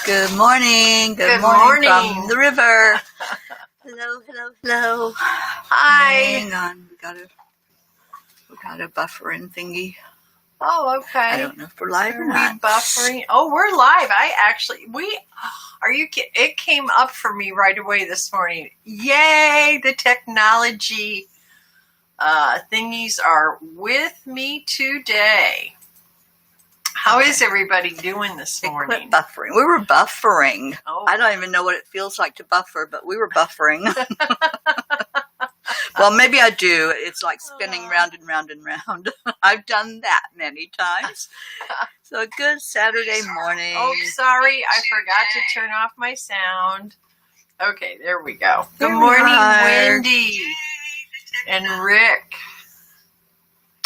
Good morning. Good morning. From the river. Hello. Hi. Hang on. We got a buffering thingy. Oh, okay. I don't know if we're live or not. Buffering? Oh, we're live. It came up for me right away this morning. Yay, the technology thingies are with me today. How is everybody doing this morning? Quit buffering. We were buffering. Oh. I don't even know what it feels like to buffer, but we were buffering. Well, maybe I do. It's like spinning round and round and round. I've done that many times. So a good Saturday morning. Oh, sorry. I forgot to turn off my sound. Okay, there we go. Good morning, Wendy and Rick.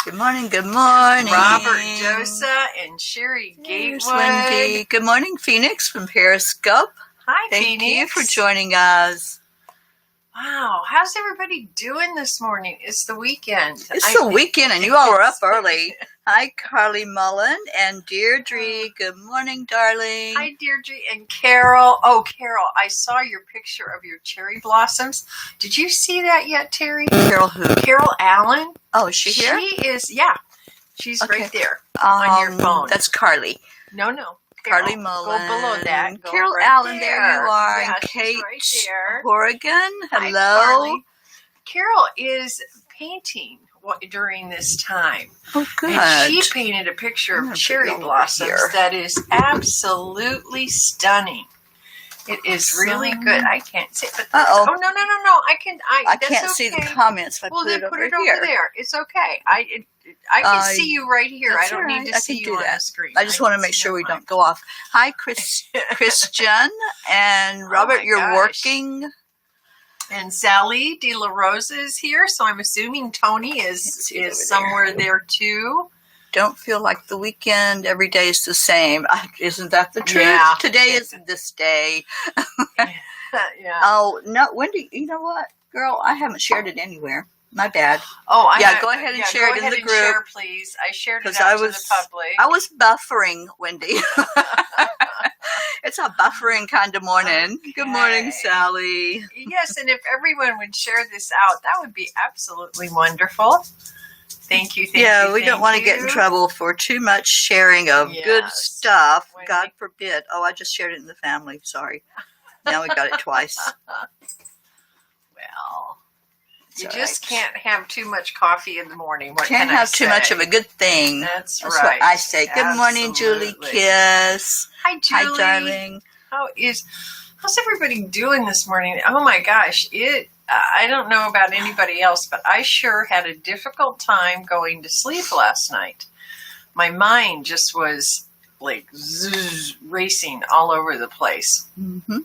Good morning. Robert Dosa and Sherry Gatewood. Wendy. Good morning, Phoenix from Periscope. Hi, Thank Phoenix. you for joining us. Wow, how's everybody doing this morning? It's the weekend. It's the weekend, and you all are up early. Hi, Carly Mullen and Deirdre. Good morning, darling. Hi, Deirdre and Carol. Oh, Carol, I saw your picture of your cherry blossoms. Did you see that yet, Teri? Carol who? Carol Allen. Oh, is she here? She is, yeah. She's Okay. right there on your phone. That's Carly. No. Carly Mullen. Go below that. Go Carol right Allen, there you are. Yeah, and she's Kate right there. Horrigan. Hi, Hello. Carly. Carol is painting during this time. Oh, good. And she painted a picture I'm of gonna cherry put it over blossoms here. that is absolutely stunning. It is really good. I can't see it. But Uh-oh. Oh, no. I I can't see the comments if I Well, put then it over put it here. over there. It's okay. I can see you right here. I That's don't all need right. to I see can you do on that. the screen. I just want to make sure we don't go off. Hi, Christian and Robert. my You're gosh. working. And Sally De La Rosa is here, so I'm assuming Tony is somewhere there too. Don't feel like the weekend. Every day is the same. Isn't that the truth? Yeah. Today is this day. Yeah. Oh, no, Wendy, you know what? Girl, I haven't shared it anywhere. My bad. Oh, Go ahead and share it in the group. Share, please. I shared it 'Cause out to the public. I was buffering, Wendy. It's a buffering kind of morning. Okay. Good morning, Sally. Yes, and if everyone would share this out, that would be absolutely wonderful. Thank you. Yeah, we don't want to get in trouble for too much sharing of good stuff. Wendy. God forbid. Oh, I just shared it in the family. Sorry. Now we got it twice. Well, you It's just all can't have too much coffee in the morning. What Can't can I have too much say? of a good thing. That's That's right. what I say. Good morning, Julie Absolutely. Kiss. Hi, Julie. Hi, darling. How's everybody doing this morning? Oh my gosh, I don't know about anybody else, but I sure had a difficult time going to sleep last night. My mind just was like racing all over the place. Mm-hmm.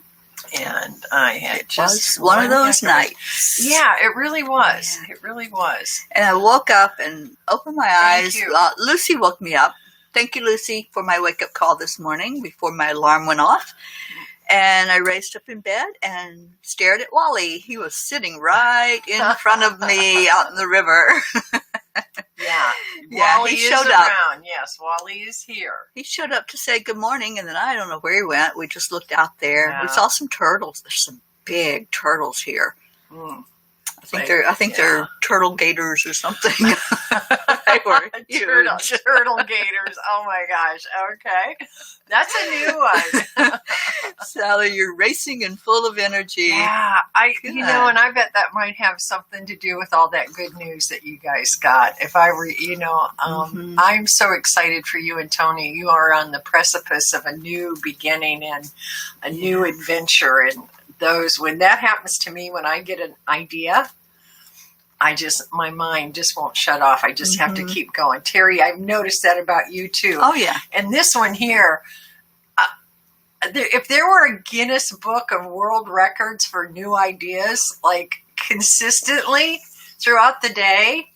And I had just one of those nights. Yeah, it really was. Yeah. It really was. And I woke up and opened my Thank eyes. you. Lucy woke me up. Thank you, Lucy, for my wake-up call this morning before my alarm went off. And I raised up in bed and stared at Wally. He was sitting right in front of me out in the river. Yeah. Yeah, Wally he is showed up. around. Yes, Wally is here. He showed up to say good morning, and then I don't know where he went. We just looked out there. Yeah. We saw some turtles. There's some big turtles here. Mm. I think they're turtle gators or something. They were huge. Turtle gators. Oh my gosh. Okay. That's a new one. Sally, you're racing and full of energy. Yeah. Good. And I bet that might have something to do with all that good news that you guys got. If I were, I'm so excited for you and Tony. You are on the precipice of a new beginning and a new adventure. And when that happens to me, when I get an idea, my mind just won't shut off. I just have to keep going. Teri, I've noticed that about you too. Oh, yeah. And this one here, if there were a Guinness Book of World Records for new ideas, like consistently throughout the day,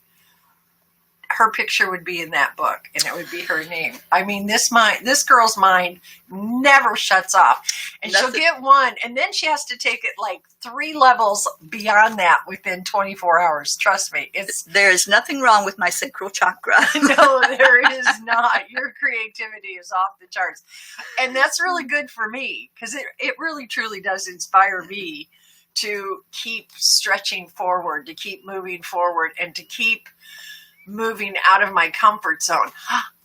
her picture would be in that book, and it would be her name. I mean, this girl's mind never shuts off, and she'll get one, and then she has to take it like 3 levels beyond that within 24 hours. Trust me, there is nothing wrong with my sacral chakra. No, there is not. Your creativity is off the charts, and that's really good for me because it really truly does inspire me to keep stretching forward, to keep moving forward, and to keep moving out of my comfort zone.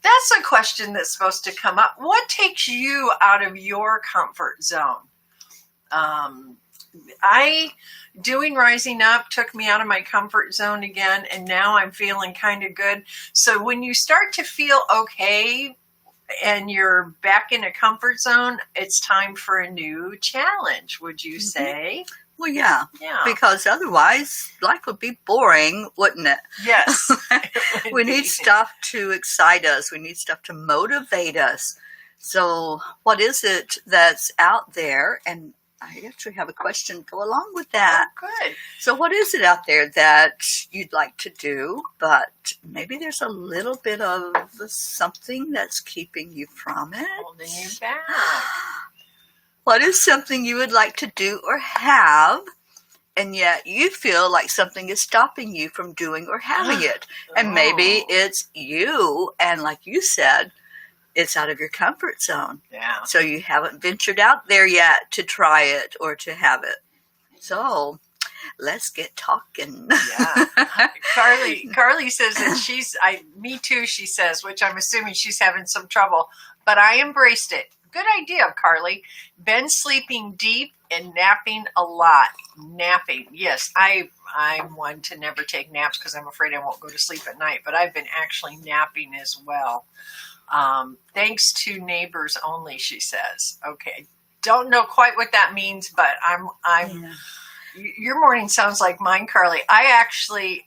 That's a question that's supposed to come up. What takes you out of your comfort zone? Doing Rising Up took me out of my comfort zone again, and now I'm feeling kind of good. So when you start to feel okay and you're back in a comfort zone, it's time for a new challenge, would you say? Well, yeah, because otherwise life would be boring, wouldn't it? Yes. We need stuff to excite us. We need stuff to motivate us. So what is it that's out there? And I actually have a question to go along with that. Oh, good. So what is it out there that you'd like to do, but maybe there's a little bit of something that's keeping you from it? Holding you back. What is something you would like to do or have, and yet you feel like something is stopping you from doing or having it? And maybe it's you, and like you said, it's out of your comfort zone. Yeah. So you haven't ventured out there yet to try it or to have it. So let's get talking. Yeah. Carly says that me too, she says, which I'm assuming she's having some trouble, but I embraced it. Good idea, Carly. Been sleeping deep and napping a lot. Napping. Yes, I'm one to never take naps because I'm afraid I won't go to sleep at night, but I've been actually napping as well. Thanks to neighbors only, she says. Okay. Don't know quite what that means, but your morning sounds like mine, Carly. I actually,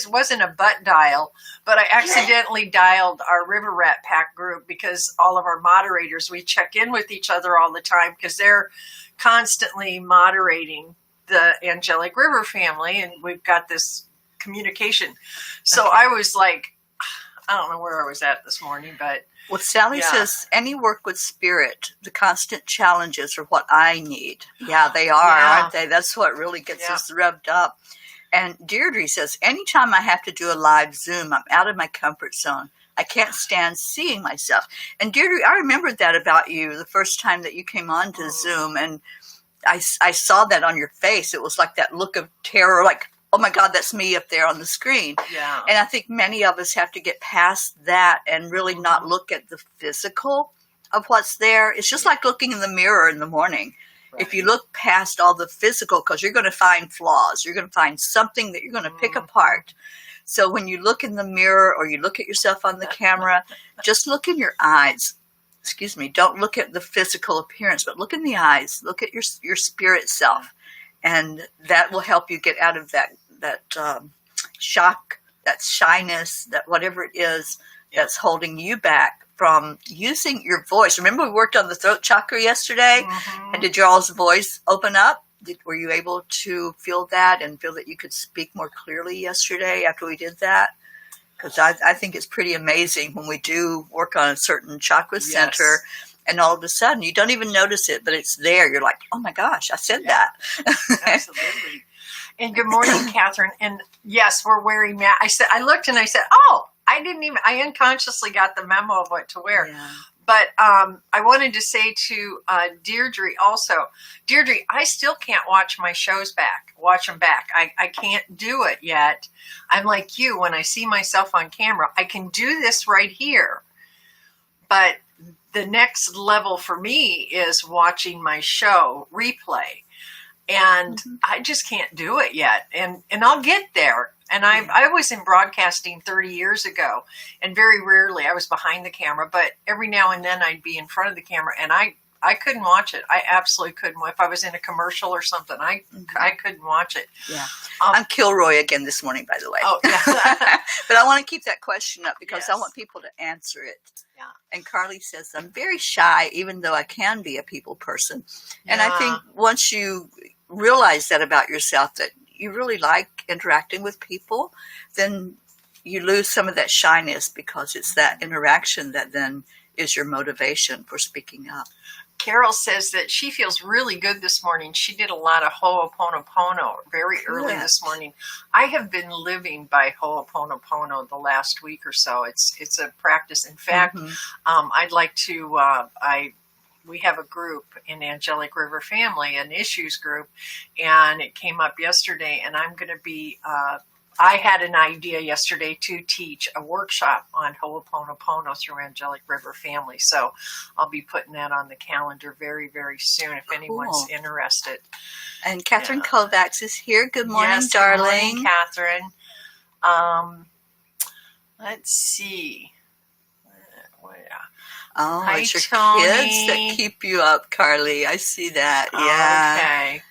wasn't a butt dial, but I accidentally dialed our River Rat Pack group because all of our moderators, we check in with each other all the time because they're constantly moderating the Angelic River family, and we've got this communication. So I was like, I don't know where I was at this morning, but... Well, Sally says, any work with spirit, the constant challenges are what I need. Yeah, they are, aren't they? That's what really gets us revved up. And Deirdre says, anytime I have to do a live Zoom, I'm out of my comfort zone. I can't stand seeing myself. And Deirdre, I remembered that about you the first time that you came on to Zoom, and I saw that on your face. It was like that look of terror, like, oh my God, that's me up there on the screen. Yeah. And I think many of us have to get past that and really not look at the physical of what's there. It's just like looking in the mirror in the morning. Right. If you look past all the physical, because you're going to find flaws, you're going to find something that you're going to pick apart. So when you look in the mirror or you look at yourself on the camera, just look in your eyes. Excuse me. Don't look at the physical appearance, but look in the eyes. Look at your spirit self. And that will help you get out of that shock, that shyness, that whatever it is that's holding you back from using your voice. Remember we worked on the throat chakra yesterday? Mm-hmm. And did y'all's voice open up? Were you able to feel that and feel that you could speak more clearly yesterday after we did that? Because I think it's pretty amazing when we do work on a certain chakra center. And all of a sudden, you don't even notice it, but it's there. You're like, oh my gosh, I said that. Absolutely. And good morning, Catherine. And yes, we're wearing masks. I looked and I said, I unconsciously got the memo of what to wear. Yeah. But I wanted to say to Deirdre also, Deirdre, I still can't watch my shows back, I can't do it yet. I'm like you, when I see myself on camera, I can do this right here. But the next level for me is watching my show replay. And I just can't do it yet. And I'll get there. And I was in broadcasting 30 years ago. And very rarely I was behind the camera. But every now and then I'd be in front of the camera. And I couldn't watch it. I absolutely couldn't. If I was in a commercial or something, I couldn't watch it. Yeah. I'm Kilroy again this morning, by the way. Oh, yeah. But I want to keep that question up because I want people to answer it. Yeah. And Carly says, I'm very shy, even though I can be a people person. Yeah. And I think once you realize that about yourself, that you really like interacting with people, then you lose some of that shyness because it's that interaction that then is your motivation for speaking up. Carol says that she feels really good this morning. She did a lot of Ho'oponopono very early this morning. I have been living by Ho'oponopono the last week or so. It's a practice. In fact, I'd like to, we have a group in Angelic River Family, an issues group, and it came up yesterday, and I'm going to be, I had an idea yesterday to teach a workshop on Ho'oponopono through Angelic River Family. So I'll be putting that on the calendar very, very soon if anyone's interested. And Catherine Kovacs is here. Good morning, darling. Good morning, Catherine. Let's see. Oh, hi, it's your Tony. kids that keep you up, Carly. I see that. Yeah. Okay.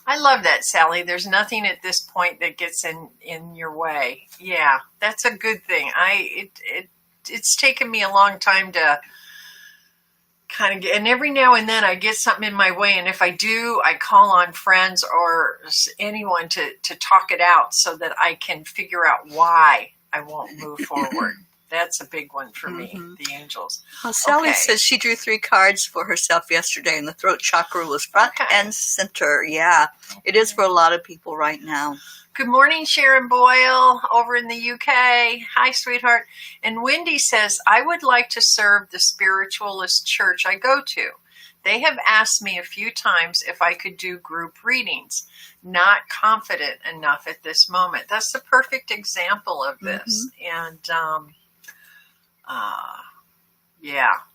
I love that, Sally. There's nothing at this point that gets in your way. Yeah, that's a good thing. It's taken me a long time to kind of get, and every now and then I get something in my way, and if I do, I call on friends or anyone to talk it out so that I can figure out why I won't move forward. That's a big one for me, the angels. Well, Sally says she drew 3 cards for herself yesterday, and the throat chakra was front and center. Yeah, it is for a lot of people right now. Good morning, Sharon Boyle over in the UK. Hi, sweetheart. And Wendy says, I would like to serve the spiritualist church I go to. They have asked me a few times if I could do group readings. Not confident enough at this moment. That's the perfect example of this. And,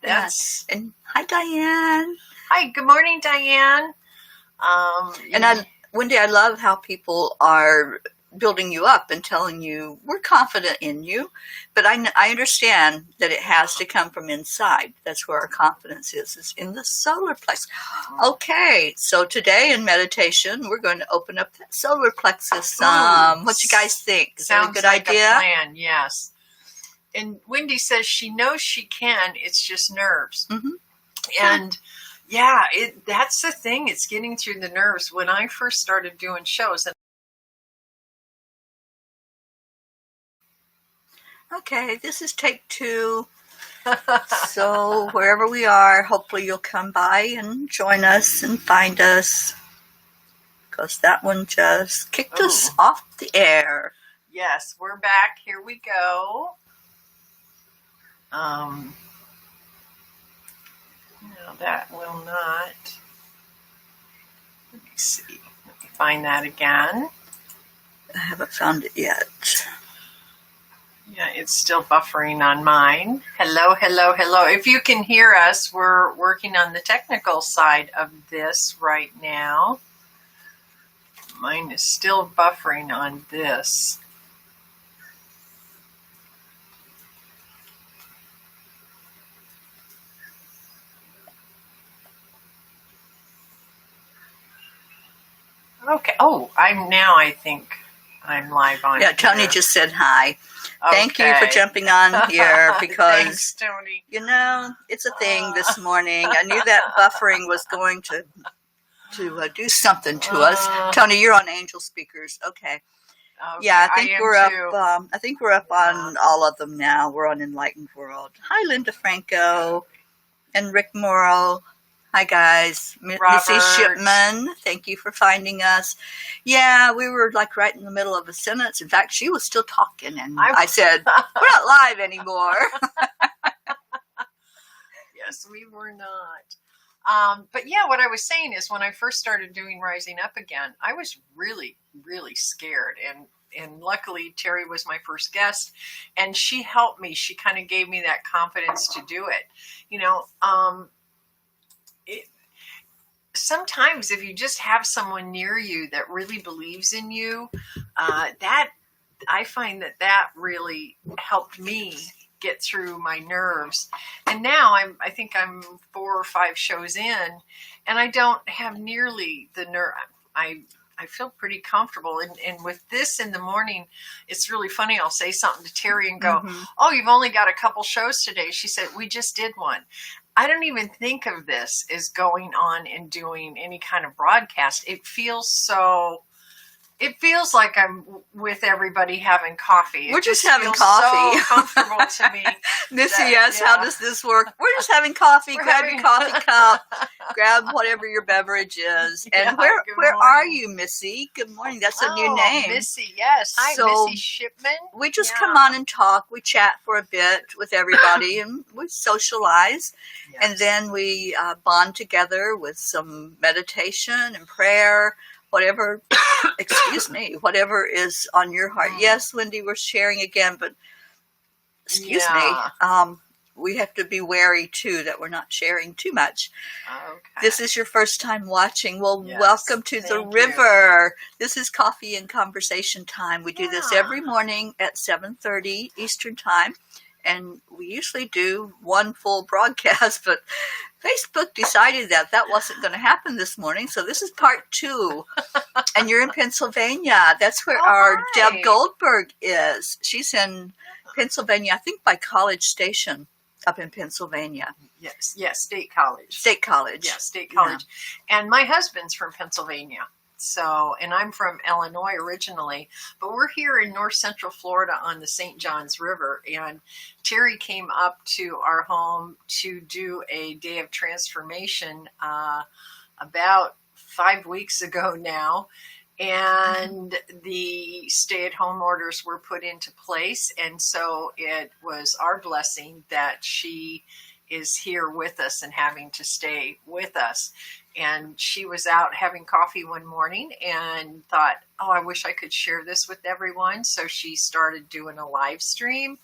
that's. And hi, Diane. Hi, good morning, Diane. Wendy, I love how people are building you up and telling you we're confident in you, but I understand that it has to come from inside. That's where our confidence is in the solar plexus. Okay, so today in meditation we're going to open up that solar plexus. What you guys think? Is that a good idea? A plan, yes. And Wendy says she knows she can. It's just nerves. And yeah, that's the thing. It's getting through the nerves. When I first started doing shows. Okay, this is take 2. So wherever we are, hopefully you'll come by and join us and find us. Because that one just kicked us off the air. Yes, we're back. Here we go. No, that will not. Let me see. Let me find that again. I haven't found it yet. Yeah, it's still buffering on mine. Hello, hello, hello. If you can hear us, we're working on the technical side of this right now. Mine is still buffering on this. Okay. Oh, I think I'm live on. Yeah, Tony just said hi. Okay. Thank you for jumping on here because, thanks, Tony. You know, it's a thing this morning. I knew that buffering was going to do something to us. Tony, you're on Angel Speakers. Okay. Yeah, I think we're up. I think we're up on all of them now. We're on Enlightened World. Hi, Linda Franco and Rick Morrow. Hi, guys. Missy Shipman, thank you for finding us. Yeah, we were like right in the middle of a sentence. In fact, she was still talking, and I said, we're not live anymore. Yes, we were not. But yeah, what I was saying is when I first started doing Rising Up Again, I was really, really scared. And luckily, Teri was my first guest, and she helped me. She kind of gave me that confidence to do it. You know, sometimes if you just have someone near you that really believes in you, that I find that really helped me get through my nerves. And now I think I'm 4 or 5 shows in, and I don't have nearly the nerve. I feel pretty comfortable. And with this in the morning, it's really funny. I'll say something to Teri and go, oh, you've only got a couple shows today. She said, we just did one. I don't even think of this as going on and doing any kind of broadcast. It feels so It feels like I'm with everybody having coffee. We're just having coffee. So comfortable to me. Missy, yes, how does this work? We're just having coffee. Grab your coffee cup. Grab whatever your beverage is. And where are you, Missy? Good morning. That's a new name. Missy, yes. Hi, So, Missy Shipman. We just come on and talk. We chat for a bit with everybody and we socialize. Yes. And then we bond together with some meditation and prayer, whatever, whatever is on your heart. Yes, Wendy, we're sharing again, but excuse me. We have to be wary, too, that we're not sharing too much. Okay. This is your first time watching. Well, Yes, welcome to the thank river. This is Coffee and Conversation Time. We do this every morning at 7:30 Eastern Time. And we usually do one full broadcast, but Facebook decided that wasn't going to happen this morning. So this is part 2. And you're in Pennsylvania. That's where our Deb Goldberg is. She's in Pennsylvania, I think by College Station up in Pennsylvania. Yes, State College. State College. Yes, State College. Yeah. And my husband's from Pennsylvania. So, and I'm from Illinois originally, but we're here in north central Florida on the St. Johns River. And Teri came up to our home to do a day of transformation about 5 weeks ago now. And the stay-at-home orders were put into place. And so it was our blessing that she is here with us and having to stay with us. And she was out having coffee one morning and thought, oh, I wish I could share this with everyone. So she started doing a live stream.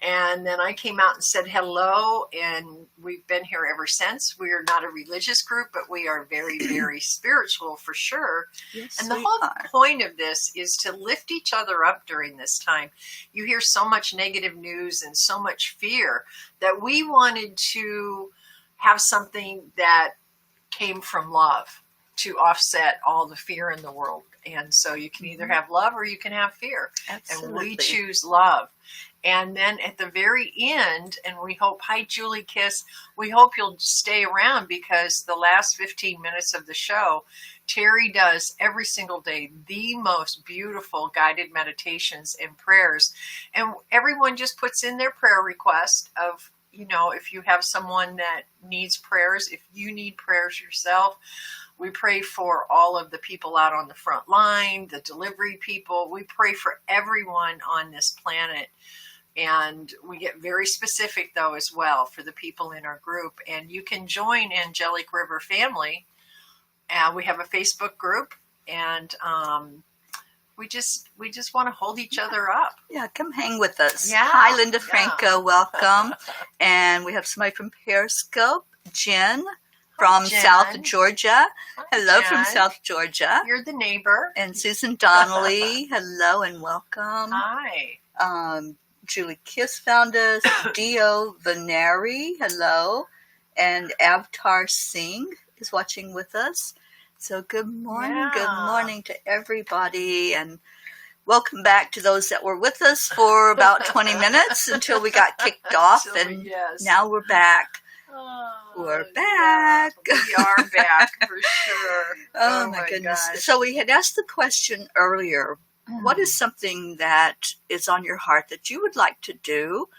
And then I came out and said hello, and we've been here ever since. We are not a religious group, but we are very, very spiritual for sure. Yes, and the whole point of this is to lift each other up during this time. You hear so much negative news and so much fear that we wanted to have something that came from love to offset all the fear in the world. And so you can either have love or you can have fear. Absolutely. And we choose love. And then at the very end, and we hope, hi, Julie Kiss, we hope you'll stay around because the last 15 minutes of the show, Teri does every single day the most beautiful guided meditations and prayers. And everyone just puts in their prayer request of, you know, if you have someone that needs prayers, if you need prayers yourself. We pray for all of the people out on the front line, the delivery people. We pray for everyone on this planet. And we get very specific, though, as well for the people in our group. And you can join Angelic River Family. We have a Facebook group, and we just want to hold each other up. Yeah, come hang with us. Yeah, Hi, Linda Franco. Welcome. And we have somebody from Periscope, Jen. From Jen. South Georgia. Hello Jen. from South Georgia. You're the neighbor. And Susan Donnelly. Hello and welcome. Hi. Julie Kiss found us. Dio Veneri. Hello. And Avtar Singh is watching with us. So good morning. Yeah. Good morning to everybody. And welcome back to those that were with us for about 20 minutes until we got kicked off. And now we're back. We're back. Yeah, we are back for sure. Oh my goodness. Gosh. So we had asked the question earlier, what is something that is on your heart that you would like to do?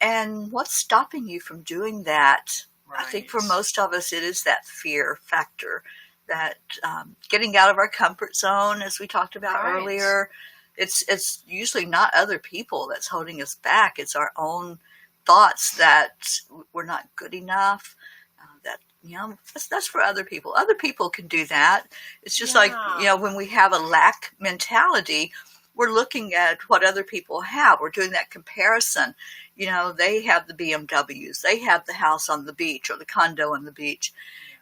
And what's stopping you from doing that? Right. I think for most of us, it is that fear factor, that getting out of our comfort zone, as we talked about earlier. It's usually not other people that's holding us back. It's our own thoughts that we're not good enough, that, you know, that's for other people. Other people can do that. It's just like, you know, when we have a lack mentality, we're looking at what other people have. We're doing that comparison. You know, they have the BMWs. They have the house on the beach or the condo on the beach.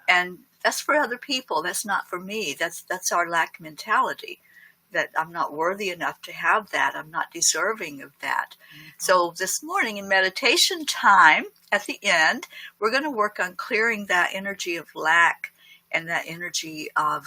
And that's for other people. That's not for me. That's our lack mentality. That I'm not worthy enough to have that. I'm not deserving of that. Mm-hmm. So this morning in meditation time, at the end, we're going to work on clearing that energy of lack and that energy of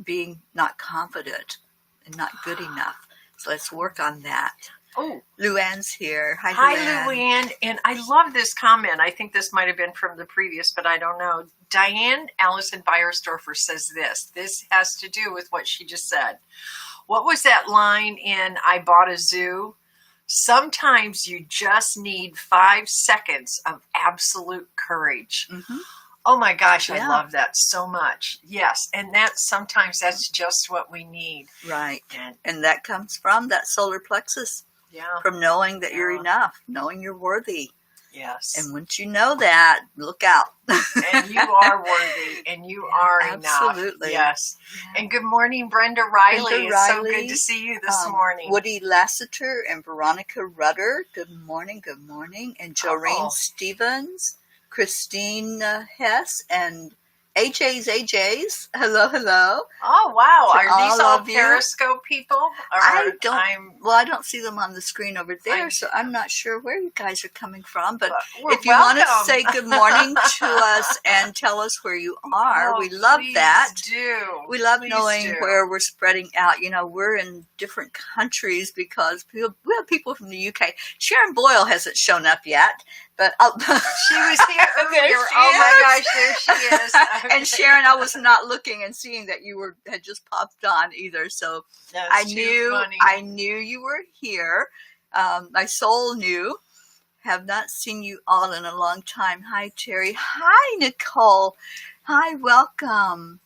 being not confident and not good enough. So let's work on that. Oh, Luann's here. Hi, hi, Luann. Luann. And I love this comment. I think this might have been from the previous, but I don't know. Diane Allison Beiersdorfer says this. This has to do with what she just said. What was that line in I Bought a Zoo? Sometimes you just need 5 seconds of absolute courage. Mm-hmm. Oh my gosh, I Yeah. love that so much. Yes, and sometimes that's just what we need. Right. And that comes from that solar plexus, Yeah. from knowing that you're Yeah. enough, knowing you're worthy. Yes. And once you know that, look out. And you are worthy, and you are Absolutely. enough. Yes. Yeah. And good morning, Brenda Riley. Brenda It's so Riley, good to see you this morning. Woody Lassiter and Veronica Rudder. Good morning. Good morning. And Joreen Stevens, Christine Hess, and AJ's. Hello, hello. Oh, wow. To Are these all all of you. Periscope people? Or I don't see them on the screen over there, so I'm not sure where you guys are coming from. But if you want to say good morning to us and tell us where you are, we love that. We love knowing where we're spreading out. You know, we're in different countries because we have people from the UK. Sharon Boyle hasn't shown up yet, but she was here earlier. Oh my gosh, there she is. Okay. And Sharon, I was not looking and seeing that you had just popped on either, so I knew you were here. My soul knew. Have not seen you all in a long time. Hi, Teri. Hi, Nicole. Hi, welcome.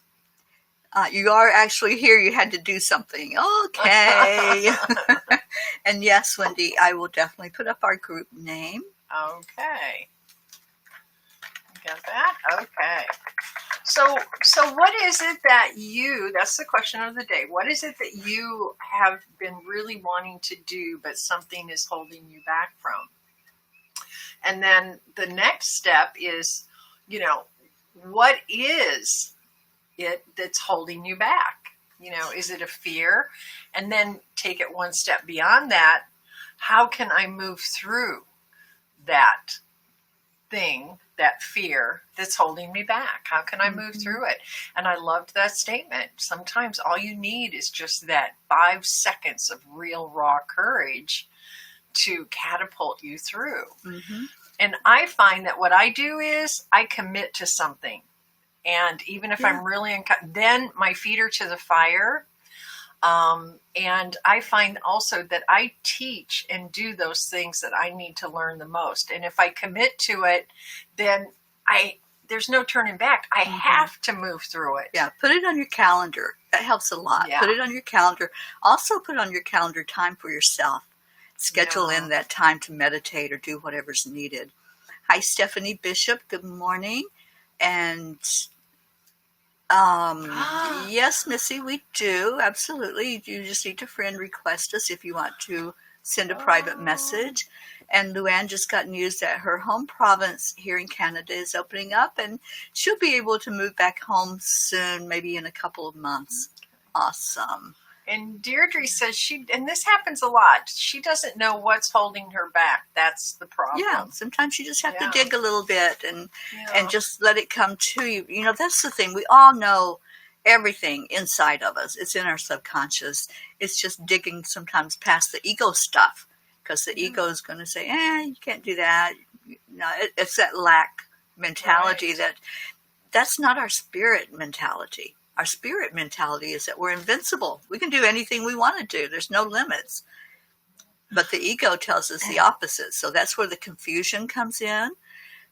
You are actually here. You had to do something. Okay. And yes, Wendy, I will definitely put up our group name. Okay. Got that? Okay. So what is it that that's the question of the day. What is it that you have been really wanting to do, but something is holding you back from? And then the next step is, what is it that's holding you back? Is it a fear? And then take it one step beyond that. How can I move through that thing, that fear that's holding me back? How can I move through it? And I loved that statement. Sometimes all you need is just that 5 seconds of real raw courage to catapult you through. Mm-hmm. And I find that what I do is I commit to something. And even if I'm really then my feet are to the fire. And I find also that I teach and do those things that I need to learn the most. And if I commit to it, then there's no turning back. I have to move through it. Yeah, put it on your calendar. That helps a lot. Yeah. Put it on your calendar. Also put on your calendar time for yourself. Schedule in that time to meditate or do whatever's needed. Hi, Stephanie Bishop. Good morning. And yes, Missy, we do. Absolutely. You just need to friend request us if you want to send a private message. And Luann just got news that her home province here in Canada is opening up, and she'll be able to move back home soon, maybe in a couple of months. Awesome. And Deirdre says and this happens a lot, she doesn't know what's holding her back. That's the problem. Yeah, sometimes you just have to dig a little bit and just let it come to you. That's the thing. We all know everything inside of us. It's in our subconscious. It's just digging sometimes past the ego stuff, because the ego is going to say, you can't do that. No, it's that lack mentality. That's not our spirit mentality. Our spirit mentality is that we're invincible. We can do anything we want to do. There's no limits. But the ego tells us the opposite. So that's where the confusion comes in.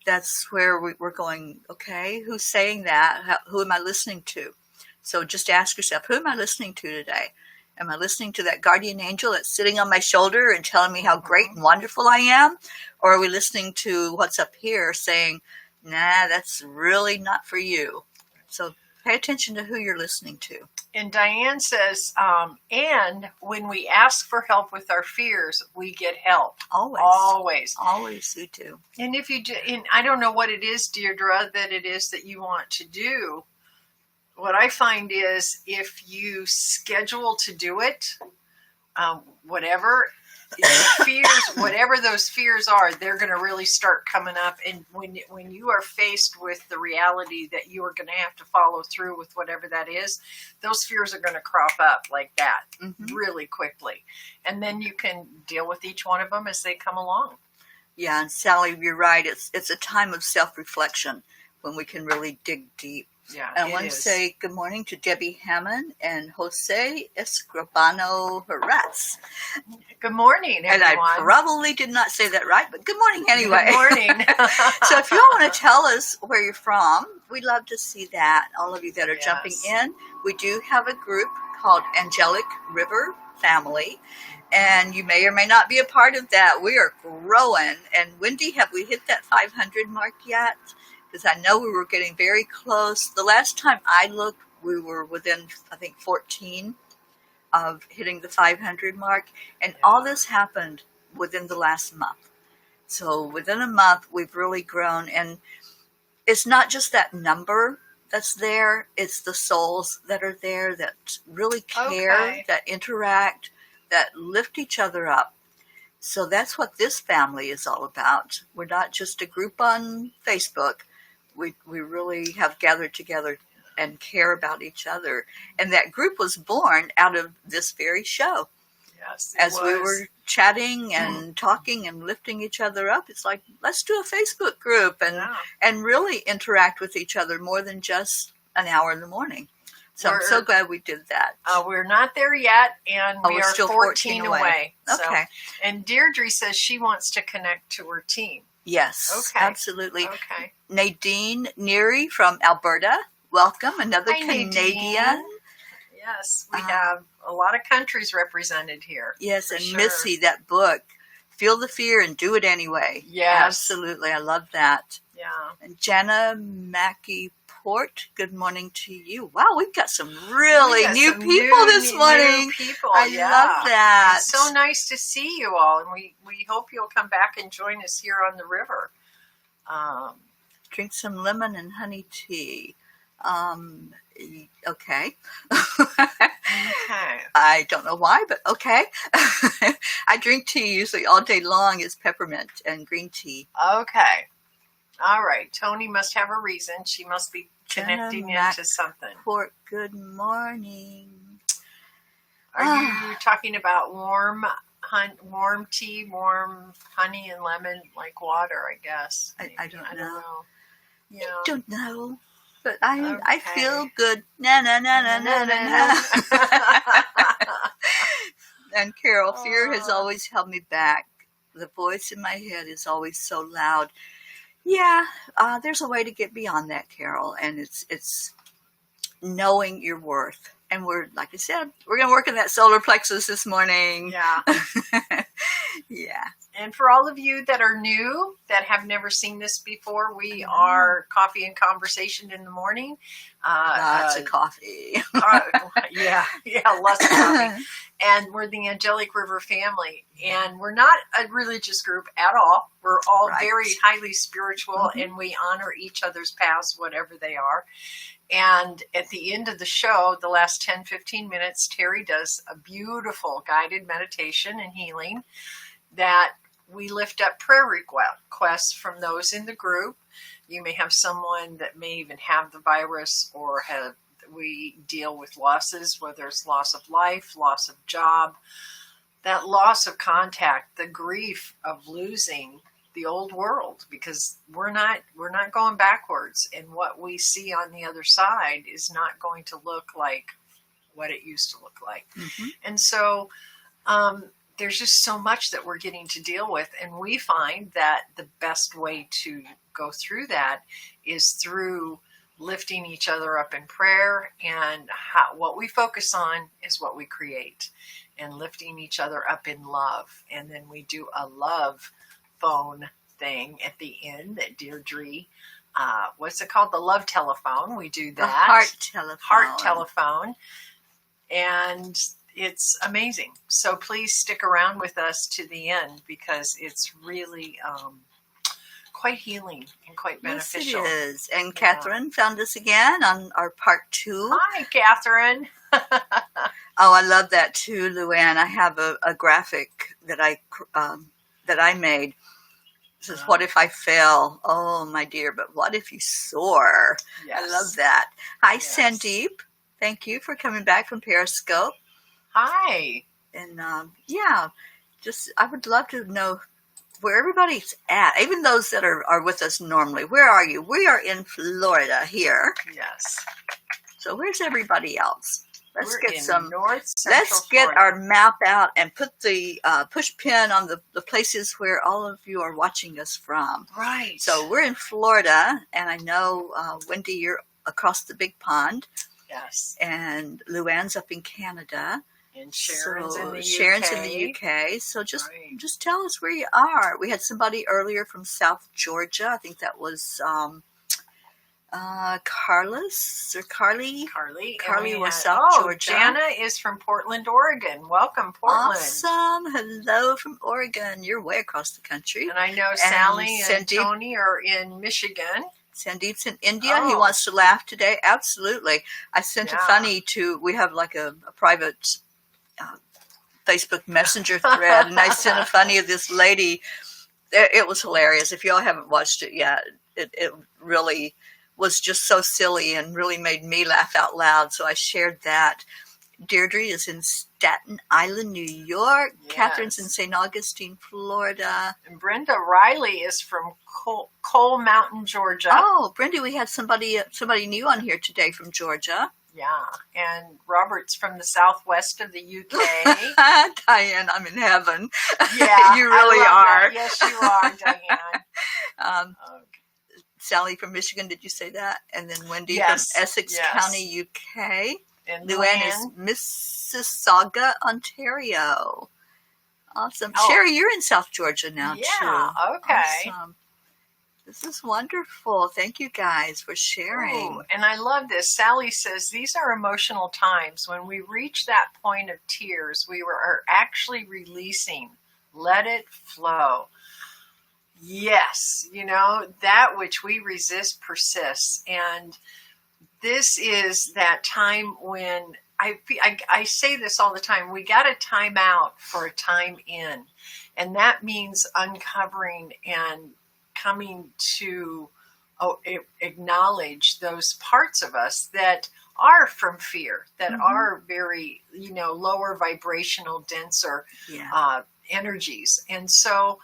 That's where we're going, okay, who's saying that? Who am I listening to? So just ask yourself, who am I listening to today? Am I listening to that guardian angel that's sitting on my shoulder and telling me how great and wonderful I am? Or are we listening to what's up here saying, nah, that's really not for you? So pay attention to who you're listening to. And Diane says, and when we ask for help with our fears, we get help. Always we do. And if you do, and I don't know what it is, Deirdre, that you want to do. What I find is if you schedule to do it, whatever, fears, whatever those fears are, they're going to really start coming up. And when you are faced with the reality that you are going to have to follow through with whatever that is, those fears are going to crop up like that really quickly. And then you can deal with each one of them as they come along. Yeah, and Sally, you're right. It's a time of self-reflection when we can really dig deep. Yeah, I want to say good morning to Debbie Hammond and Jose Escribano Herrats. Good morning, everyone. And I probably did not say that right, but good morning anyway. Good morning. So if you all want to tell us where you're from, we'd love to see that. All of you that are jumping in. We do have a group called Angelic River Family, and you may or may not be a part of that. We are growing. And Wendy, have we hit that 500 mark yet? Because I know we were getting very close. The last time I looked, we were within, I think, 14 of hitting the 500 mark. And all this happened within the last month. So within a month, we've really grown. And it's not just that number that's there. It's the souls that are there that really care, that interact, that lift each other up. So that's what this family is all about. We're not just a group on Facebook. We really have gathered together and care about each other. And that group was born out of this very show. Yes, as we were chatting and talking and lifting each other up, it's like, let's do a Facebook group and really interact with each other more than just an hour in the morning. So I'm so glad we did that. We're not there yet, and we are still 14 away. Okay. So, and Deirdre says she wants to connect to her team. Yes, absolutely. Okay. Nadine Neary from Alberta. Welcome, another Canadian. Nadine. Yes, we have a lot of countries represented here. Yes, and Missy, that book, Feel the Fear and Do It Anyway. Yes. Absolutely, I love that. Yeah. And Jana Mackey Port, good morning to you. Wow, we've got some really new people this morning. New people, I love that. It's so nice to see you all, and we hope you'll come back and join us here on the river. Drink some lemon and honey tea. Okay. Okay. I don't know why, but okay. I drink tea usually all day long. Is peppermint and green tea. Okay. All right. Tony must have a reason. She must be connecting into something. Port, good morning. Are you talking about warm tea, warm honey and lemon, like water, I guess? I don't know. Yeah. I don't know. But I feel good. Na na na na na na na. And Carol, fear has always held me back. The voice in my head is always so loud. Yeah, there's a way to get beyond that, Carol, and it's knowing your worth. And we're, like I said, we're going to work in that solar plexus this morning. Yeah. Yeah. And for all of you that are new, that have never seen this before, we are Coffee and Conversation in the Morning. Lots of coffee. Yeah, lots of coffee. And we're the Angelic River family. And we're not a religious group at all. We're all very highly spiritual, and we honor each other's paths, whatever they are. And at the end of the show, the last 10, 15 minutes, Teri does a beautiful guided meditation and healing that we lift up prayer requests from those in the group. You may have someone that may even have the virus, or we deal with losses, whether it's loss of life, loss of job, that loss of contact, the grief of losing the old world, because we're not going backwards, and what we see on the other side is not going to look like what it used to look like. And so there's just so much that we're getting to deal with, and we find that the best way to go through that is through lifting each other up in prayer, and what we focus on is what we create, and lifting each other up in love. And then we do a love phone thing at the end that Deirdre, what's it called? The love telephone. We do that. The heart telephone. Heart telephone. And it's amazing. So please stick around with us to the end, because it's really quite healing and quite beneficial. Yes, it is. And Catherine found us again on our part 2. Hi, Catherine. Oh, I love that too, Luann. I have a graphic that I made. It says, "What if I fell? Oh, my dear, but what if you soar?" Yes. I love that. Hi, Yes. Sandeep. Thank you for coming back from Periscope. Hi. And I would love to know where everybody's at, even those that are with us normally. Where are you? We are in Florida here. Yes. So where's everybody else? Let's We're get in some. North Central Let's get Florida. our map out and put the push pin on the places where all of you are watching us from. Right. So we're in Florida, and I know, Wendy, you're across the big pond. Yes. And Luann's up in Canada. And Sharon's in the Sharon's UK. in the UK. So just Right. tell us where you are. We had somebody earlier from South Georgia. I think that was Carlos or Carly. Carly was South Georgia. Jana is from Portland, Oregon. Welcome, Portland. Awesome. Hello from Oregon. You're way across the country. And I know Sally and Tony are in Michigan. Sandeep's in India. He wants to laugh today. Absolutely. I sent a funny we have like a private Facebook Messenger thread, and I sent a funny of this lady. It was hilarious. If y'all haven't watched it yet, it really was just so silly and really made me laugh out loud. So I shared that. Deirdre is in Staten Island, New York. Yes. Catherine's in St. Augustine, Florida. And Brenda Riley is from Coal Mountain, Georgia. Oh, Brenda, we had somebody new on here today from Georgia. Yeah, and Robert's from the southwest of the UK. Diane, I'm in heaven. Yeah, you really That. are. Yes, you are, Diane. Sally from Michigan, did you say that? And then Wendy from Essex County, UK. And Luann is Mississauga, Ontario. Awesome. Oh. Sherry, you're in South Georgia now, too. Yeah, okay. Awesome. This is wonderful. Thank you guys for sharing. Ooh, and I love this. Sally says, these are emotional times. When we reach that point of tears, are actually releasing. Let it flow. Yes, that which we resist persists. And this is that time when I say this all the time. We got a time out for a time in. And that means uncovering and coming to acknowledge those parts of us that are from fear, that are very, lower vibrational, denser energies. And so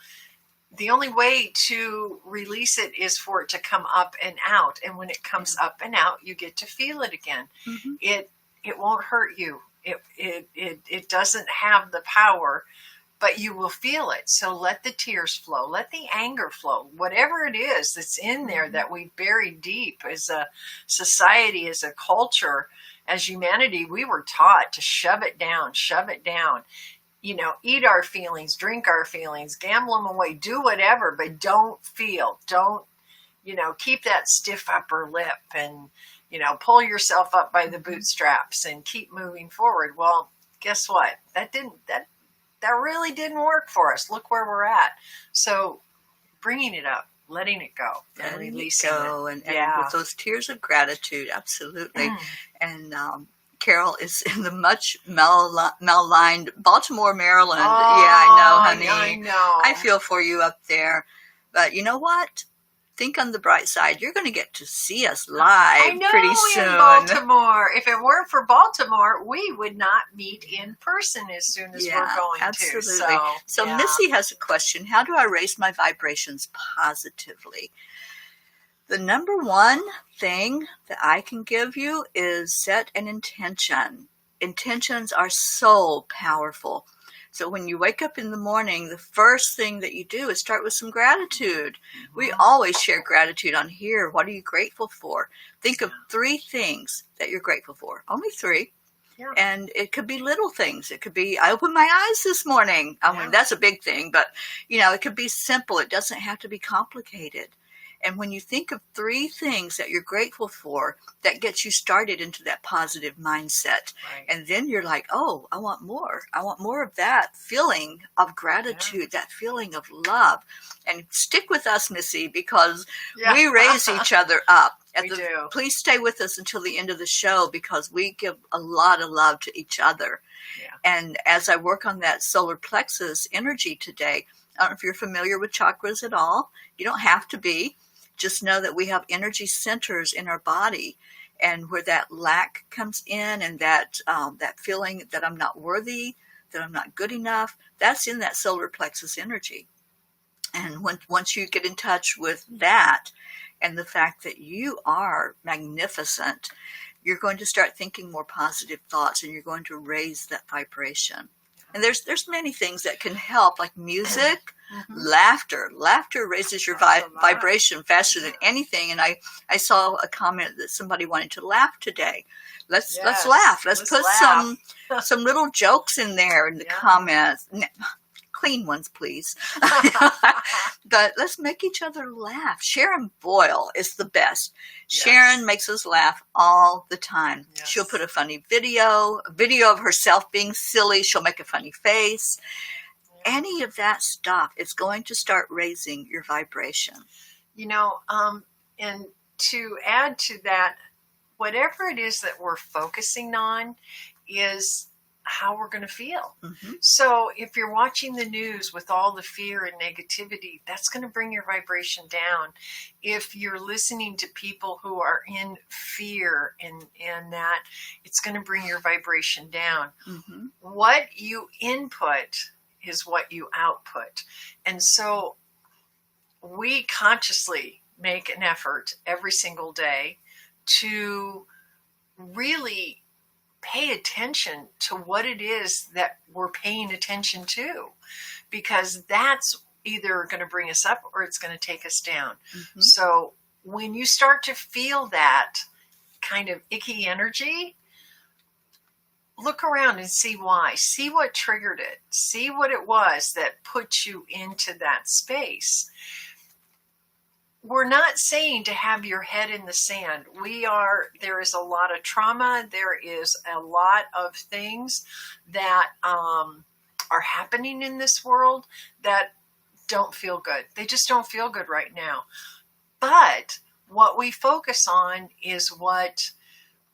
the only way to release it is for it to come up and out. And when it comes up and out, you get to feel it again. Mm-hmm. It won't hurt you. It doesn't have the power, but you will feel it. So let the tears flow. Let the anger flow. Whatever it is that's in there that we bury deep as a society, as a culture, as humanity, we were taught to shove it down. Eat our feelings, drink our feelings, gamble them away, do whatever, but don't feel. Don't, keep that stiff upper lip and, pull yourself up by the bootstraps and keep moving forward. Well, guess what? That really didn't work for us. Look where we're at. So bringing it up, letting it go, and releasing it. And with those tears of gratitude, absolutely. And Carol is in the much maligned Baltimore, Maryland. Yeah, I know, honey. I know. I feel for you up there. But you know what? Think on the bright side. You're going to get to see us live pretty soon. In Baltimore. If it weren't for Baltimore, we would not meet in person as soon as we're going absolutely. to. So Missy has a question. How do I raise my vibrations positively? The number one thing that I can give you is set an intention. Intentions are so powerful. So when you wake up in the morning, the first thing that you do is start with some gratitude. We always share gratitude on here. What are you grateful for? Think of 3 things that you're grateful for. Only 3. Yeah. And it could be little things. It could be, I opened my eyes this morning. I mean, that's a big thing, but it could be simple. It doesn't have to be complicated. And when you think of 3 things that you're grateful for, that gets you started into that positive mindset. Right. And then you're like, oh, I want more. I want more of that feeling of gratitude, that feeling of love. And stick with us, Missy, because we raise each other up. We do. Please stay with us until the end of the show, because we give a lot of love to each other. Yeah. And as I work on that solar plexus energy today, I don't know if you're familiar with chakras at all. You don't have to be. Just know that we have energy centers in our body, and where that lack comes in, and that feeling that I'm not worthy, that I'm not good enough, that's in that solar plexus energy. And once you get in touch with that, and the fact that you are magnificent, you're going to start thinking more positive thoughts, and you're going to raise that vibration. And there's many things that can help, like music, laughter. Laughter raises your vibration faster than anything. And I saw a comment that somebody wanted to laugh today. Let's laugh. Let's put laugh. some little jokes in there in the comments. Clean ones, please. But let's make each other laugh. Sharon Boyle is the best. Yes. Sharon makes us laugh all the time. Yes. She'll put a funny video of herself being silly. She'll make a funny face. Yeah. Any of that stuff is going to start raising your vibration. And to add to that, whatever it is that we're focusing on is how we're going to feel. Mm-hmm. So if you're watching the news with all the fear and negativity, that's going to bring your vibration down. If you're listening to people who are in fear and that, it's going to bring your vibration down. Mm-hmm. What you input is what you output. And so we consciously make an effort every single day to really pay attention to what it is that we're paying attention to, because that's either going to bring us up or it's going to take us down. Mm-hmm. So when you start to feel that kind of icky energy, look around and see why. See what triggered it. See what it was that put you into that space. We're not saying to have your head in the sand. There is a lot of trauma. There is a lot of things that are happening in this world that don't feel good. They just don't feel good right now. But what we focus on is what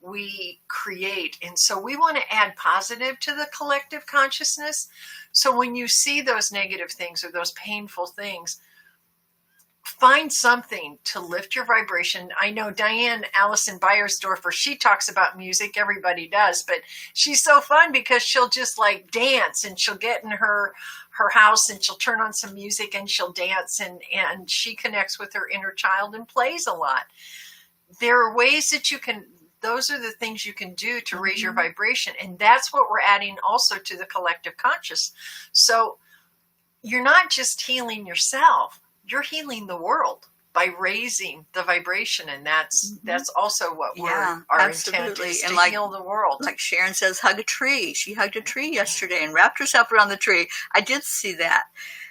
we create. And so we want to add positive to the collective consciousness. So when you see those negative things or those painful things, find something to lift your vibration. I know Diane Allison Beiersdorfer, she talks about music. Everybody does, but she's so fun because she'll just like dance, and she'll get in her house and she'll turn on some music and she'll dance, and she connects with her inner child and plays a lot. There are ways that those are the things you can do to raise your vibration. And that's what we're adding also to the collective conscious. So you're not just healing yourself, you're healing the world by raising the vibration, and that's also what our intent is, to heal the world. Like Sharon says, hug a tree. She hugged a tree yesterday and wrapped herself around the tree. I did see that.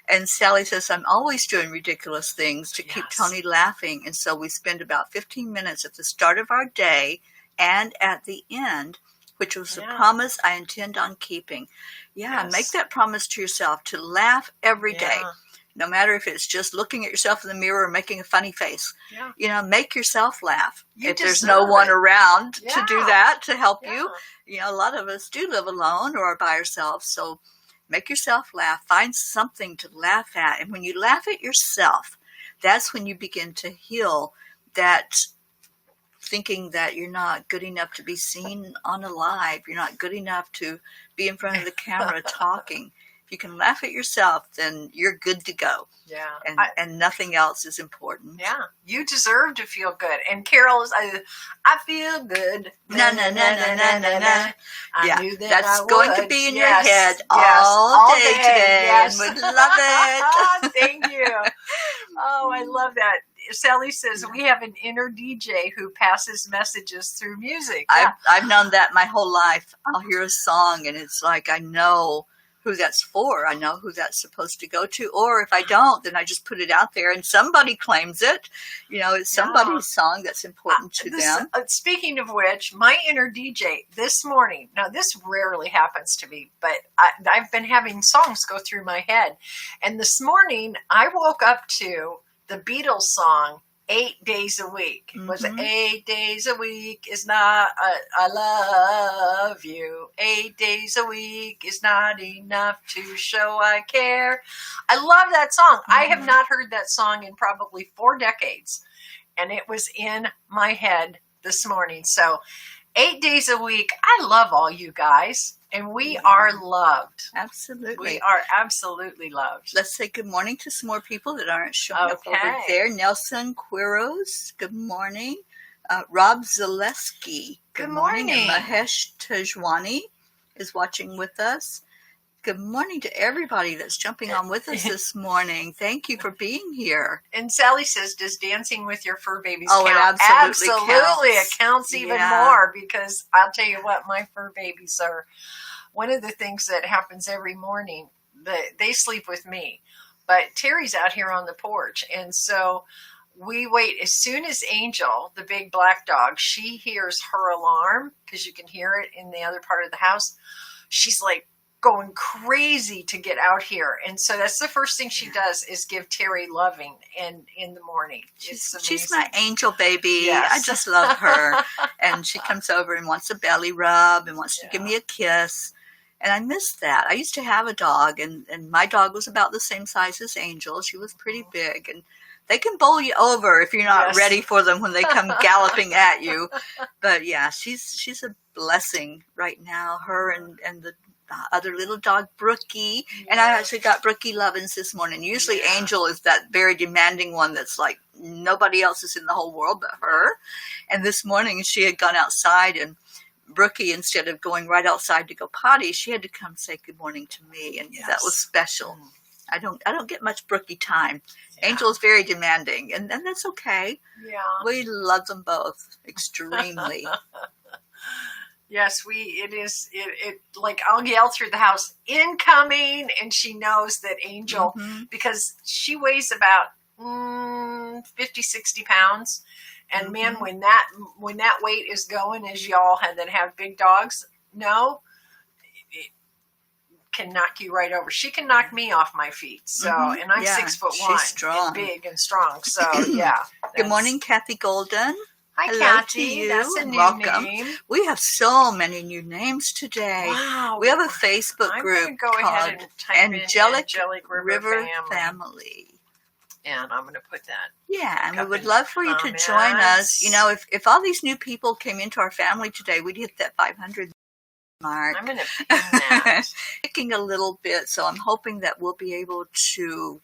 And Sally says, I'm always doing ridiculous things to keep Tony laughing. And so we spend about 15 minutes at the start of our day and at the end, which was a promise I intend on keeping. Make that promise to yourself to laugh every day. No matter if it's just looking at yourself in the mirror or making a funny face. Make yourself laugh. If there's no one around to do that, to help you. A lot of us do live alone or are by ourselves. So make yourself laugh. Find something to laugh at. And when you laugh at yourself, that's when you begin to heal that thinking that you're not good enough to be seen on a live. You're not good enough to be in front of the camera talking. If you can laugh at yourself, then you're good to go. And nothing else is important. You deserve to feel good. And Carol is, I feel good. Na na na na na na na. I knew that that's going to be in your head all day today. And we love it. Thank you. Oh, I love that. Sally says we have an inner DJ who passes messages through music. I've known that my whole life. I'll hear a song and it's like I know who that's for. I know who that's supposed to go to. Or if I don't, then I just put it out there and somebody claims it. It's somebody's song that's important to them. Speaking of which, my inner DJ this morning, now this rarely happens to me, but I've been having songs go through my head. And this morning I woke up to the Beatles song, 8 days a week. It was 8 days a week is not, I love you. 8 days a week is not enough to show I care. I love that song. I have not heard that song in probably 4 decades. And it was in my head this morning. So 8 days a week. I love all you guys. And we are loved. Absolutely. We are absolutely loved. Let's say good morning to some more people that aren't showing up over there. Nelson Quiros, good morning. Rob Zaleski, good morning. And Mahesh Tejwani is watching with us. Good morning to everybody that's jumping on with us this morning. Thank you for being here. And Sally says, does dancing with your fur babies count? It absolutely counts. It counts even more, because I'll tell you what, my fur babies are one of the things that happens every morning. They sleep with me, but Teri's out here on the porch. And so we wait. As soon as Angel, the big black dog, she hears her alarm, because you can hear it in the other part of the house, she's like going crazy to get out here. And so that's the first thing she does, is give Teri loving and in the morning. She's my angel baby. Yes. I just love her. And she comes over and wants a belly rub and wants to give me a kiss. And I miss that. I used to have a dog, and my dog was about the same size as Angel. She was pretty big, and they can bowl you over if you're not ready for them when they come galloping at you. But yeah, she's a blessing right now. Her and the other little dog, Brookie. And I actually got Brookie Lovins this morning. Usually Angel is that very demanding one that's like nobody else is in the whole world but her. And this morning she had gone outside, and Brookie, instead of going right outside to go potty, she had to come say good morning to me. And that was special. I don't get much Brookie time. Angel is very demanding, and that's okay. Yeah. We love them both extremely. Yes, it like I'll yell through the house, incoming, and she knows that Angel, because she weighs about 50, 60 pounds. And man, when that weight is going, as y'all that have big dogs know, it can knock you right over. She can knock me off my feet. So, and I'm 6'1", she's strong, and big and strong. So yeah. Good morning, Kathy Golden. Hi, hello Kathy. To you. That's a new Welcome. Name. We have so many new names today. Wow. We have a Facebook group called Angelic River Family. And I'm going to put that. Yeah, and we would love for you to join us. If all these new people came into our family today, we'd hit that 500 mark. I'm going to pin that. Picking a little bit, so I'm hoping that we'll be able to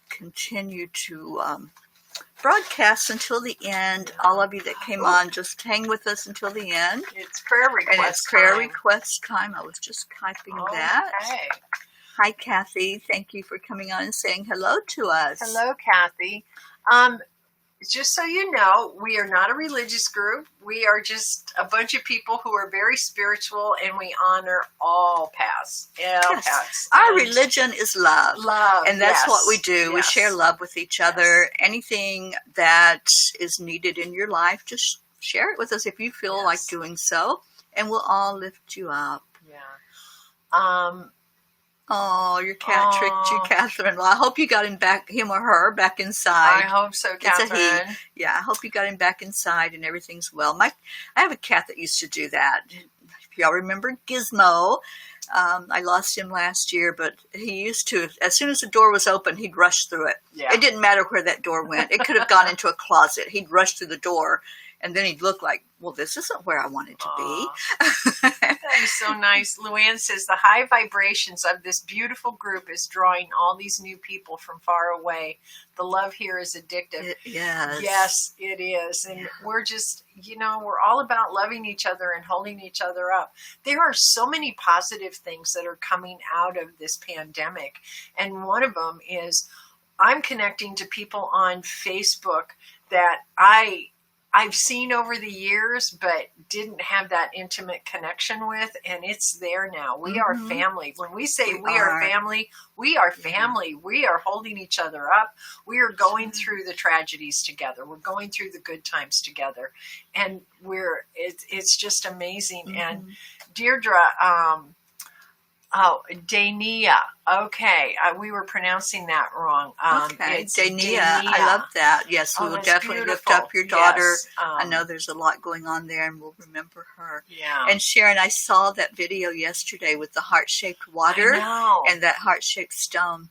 continue to broadcast until the end. All of you that came on, just hang with us until the end. It's prayer request time. And it's prayer request time. I was just typing that. Hi, Kathy. Thank you for coming on and saying hello to us. Hello, Kathy. Just so you know, we are not a religious group. We are just a bunch of people who are very spiritual, and we honor all paths. Paths. Our religion is love. Love. And that's what we do. We share love with each other. Anything that is needed in your life, just share it with us if you feel like doing so, and we'll all lift you up. Yeah. Oh, your cat tricked you, Catherine. Well, I hope you got him or her back inside. I hope so, Catherine. It's a he. Yeah, I hope you got him back inside and everything's well. I have a cat that used to do that. If y'all remember Gizmo, I lost him last year, but he used to, as soon as the door was open, he'd rush through it. Yeah. It didn't matter where that door went. It could have gone into a closet. He'd rush through the door, and then he'd look like, well, this isn't where I wanted to be. That is so nice. Luann says the high vibrations of this beautiful group is drawing all these new people from far away. The love here is addictive. Yes, it is. And we're just, we're all about loving each other and holding each other up. There are so many positive things that are coming out of this pandemic. And one of them is I'm connecting to people on Facebook that I I've seen over the years, but didn't have that intimate connection with, and it's there now. We are family. When we say we are family, we are family. We are holding each other up. We are going through the tragedies together. We're going through the good times together, and it's just amazing. And Deirdre, Dania. Okay, we were pronouncing that wrong. Okay, Dania. I love that. Yes, we will definitely lift up your daughter. Yes. I know there's a lot going on there, and we'll remember her. Yeah. And Sharon, I saw that video yesterday with the heart-shaped water and that heart-shaped stone.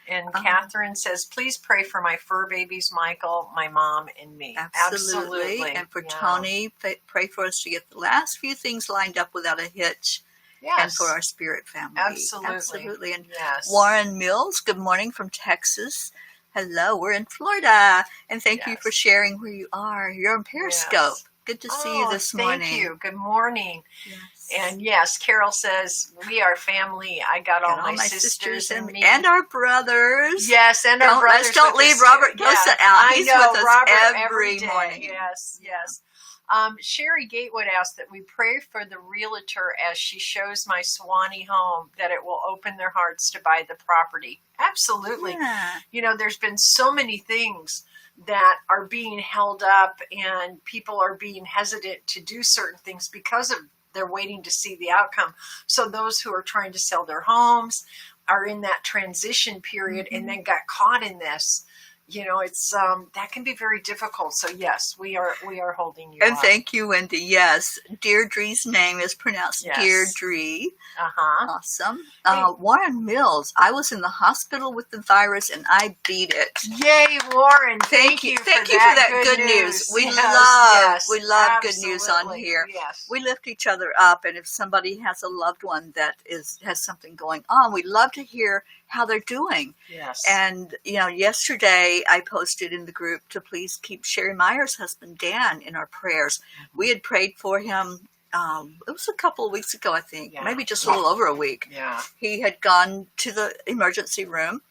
And Catherine says, please pray for my fur babies, Michael, my mom, and me. Absolutely. And for Tony, pray for us to get the last few things lined up without a hitch. Yes. And for our spirit family. Absolutely. And Warren Mills, good morning from Texas. Hello, we're in Florida. And thank you for sharing where you are. You're on Periscope. Yes. Good to see you this morning. Thank you. Good morning. Yes. And yes, Carol says, we are family. I got all my sisters and me. And our brothers. Yes, and our brothers. Let's don't leave Robert Dosa out. He's with us Robert every morning. Yes. Sherry Gatewood asked that we pray for the realtor as she shows my Swanee home, that it will open their hearts to buy the property. Absolutely. Yeah. You know, there's been so many things that are being held up, and people are being hesitant to do certain things because of they're waiting to see the outcome. So those who are trying to sell their homes are in that transition period and then got caught in this. You know, it's that can be very difficult. So yes, we are holding you. And up. thank you, Wendy. Yes, Deirdre's name is pronounced Deirdre. Awesome. Warren Mills. I was in the hospital with the virus, and I beat it. Yay, Warren! Thank you for that good news. We love absolutely. good news on here. Yes. We lift each other up, and if somebody has a loved one that has something going on, we'd love to hear how they're doing. Yes. And, you know, yesterday I posted in the group to please keep Sherry Meyer's husband, Dan, in our prayers. We had prayed for him. It was a couple of weeks ago, I think, maybe just a little over a week. Yeah. He had gone to the emergency room,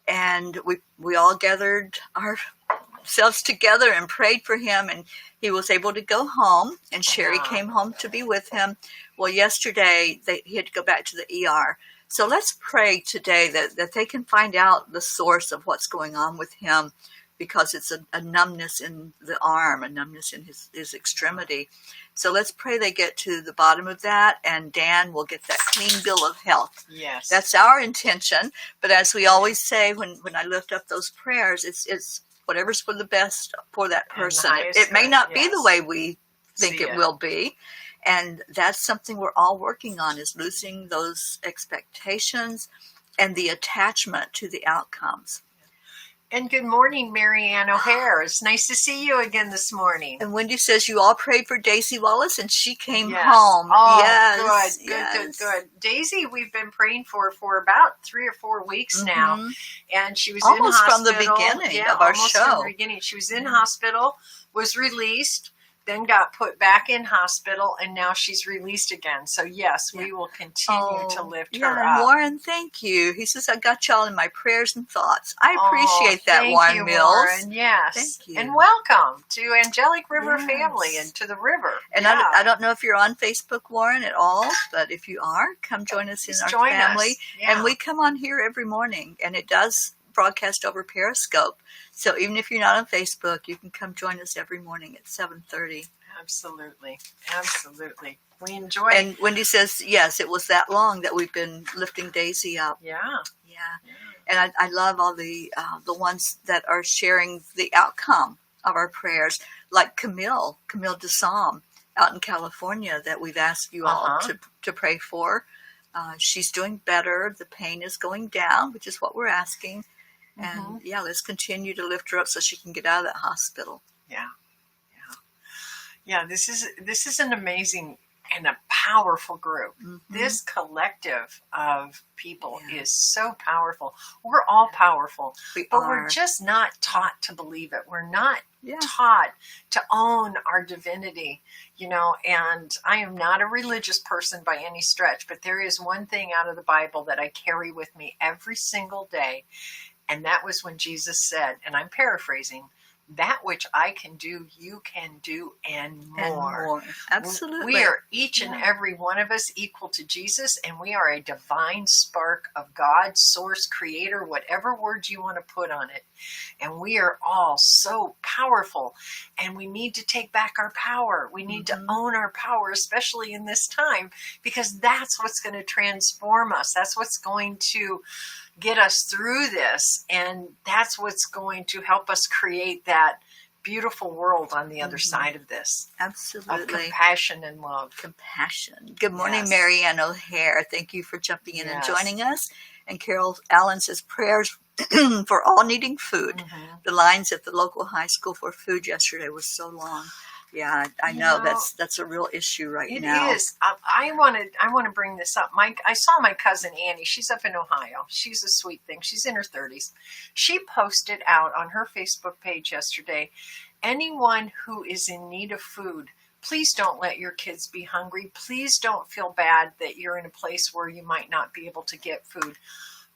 and we all gathered ourselves together and prayed for him, and he was able to go home, and Sherry came home to be with him. Well, yesterday he had to go back to the ER. So let's pray today that they can find out the source of what's going on with him, because it's a numbness in the arm, a numbness in his extremity. So let's pray they get to the bottom of that, and Dan will get that clean bill of health. Yes. That's our intention. But as we always say when I lift up those prayers, it's whatever's for the best for that person. It may not be the way we think it will be. And that's something we're all working on, is losing those expectations and the attachment to the outcomes. And good morning, Mary Ann O'Hare. It's nice to see you again this morning. And Wendy says you all prayed for Daisy Wallace, and she came home. Oh, yes, good. Daisy, we've been praying for about 3 or 4 weeks now, and she was almost in hospital from the beginning of our show. From the beginning, she was in hospital, was released, then got put back in hospital, and now she's released again. So yes, we will continue to lift her up. Warren, thank you. He says, I got y'all in my prayers and thoughts. I appreciate that, Warren Mills. Warren. Yes. Thank you. And welcome to Angelic River family and to the river. And I don't know if you're on Facebook, Warren, at all, but if you are, come join us in our family. And we come on here every morning, and it does broadcast over Periscope. So even if you're not on Facebook, you can come join us every morning at 7:30. Absolutely. We enjoy it. And Wendy says, yes, it was that long that we've been lifting Daisy up. Yeah. And I love all the ones that are sharing the outcome of our prayers, like Camille DeSalm out in California, that we've asked you all to pray for. She's doing better. The pain is going down, which is what we're asking. And let's continue to lift her up so she can get out of that hospital. Yeah. This is an amazing and a powerful group. This collective of people is so powerful. We're all powerful, but we're just not taught to believe it. We're not taught to own our divinity, and I am not a religious person by any stretch, but there is one thing out of the Bible that I carry with me every single day. And that was when Jesus said, and I'm paraphrasing, that which I can do, you can do, and more. Absolutely. We are each and every one of us equal to Jesus, and we are a divine spark of God, source, creator, whatever word you want to put on it. And we are all so powerful, and we need to take back our power. We need to own our power, especially in this time, because that's what's going to transform us. That's what's going to get us through this, and that's what's going to help us create that beautiful world on the other side of this. Absolutely. Of compassion and love. Compassion. Good morning, Mary Ann O'Hare. Thank you for jumping in and joining us. And Carol Allen says prayers for all needing food. The lines at the local high school for food yesterday was so long. Yeah, I know that's a real issue right now. It is. I want to bring this up. I saw my cousin Annie. She's up in Ohio. She's a sweet thing. She's in her 30s. She posted out on her Facebook page yesterday, anyone who is in need of food, please don't let your kids be hungry. Please don't feel bad that you're in a place where you might not be able to get food.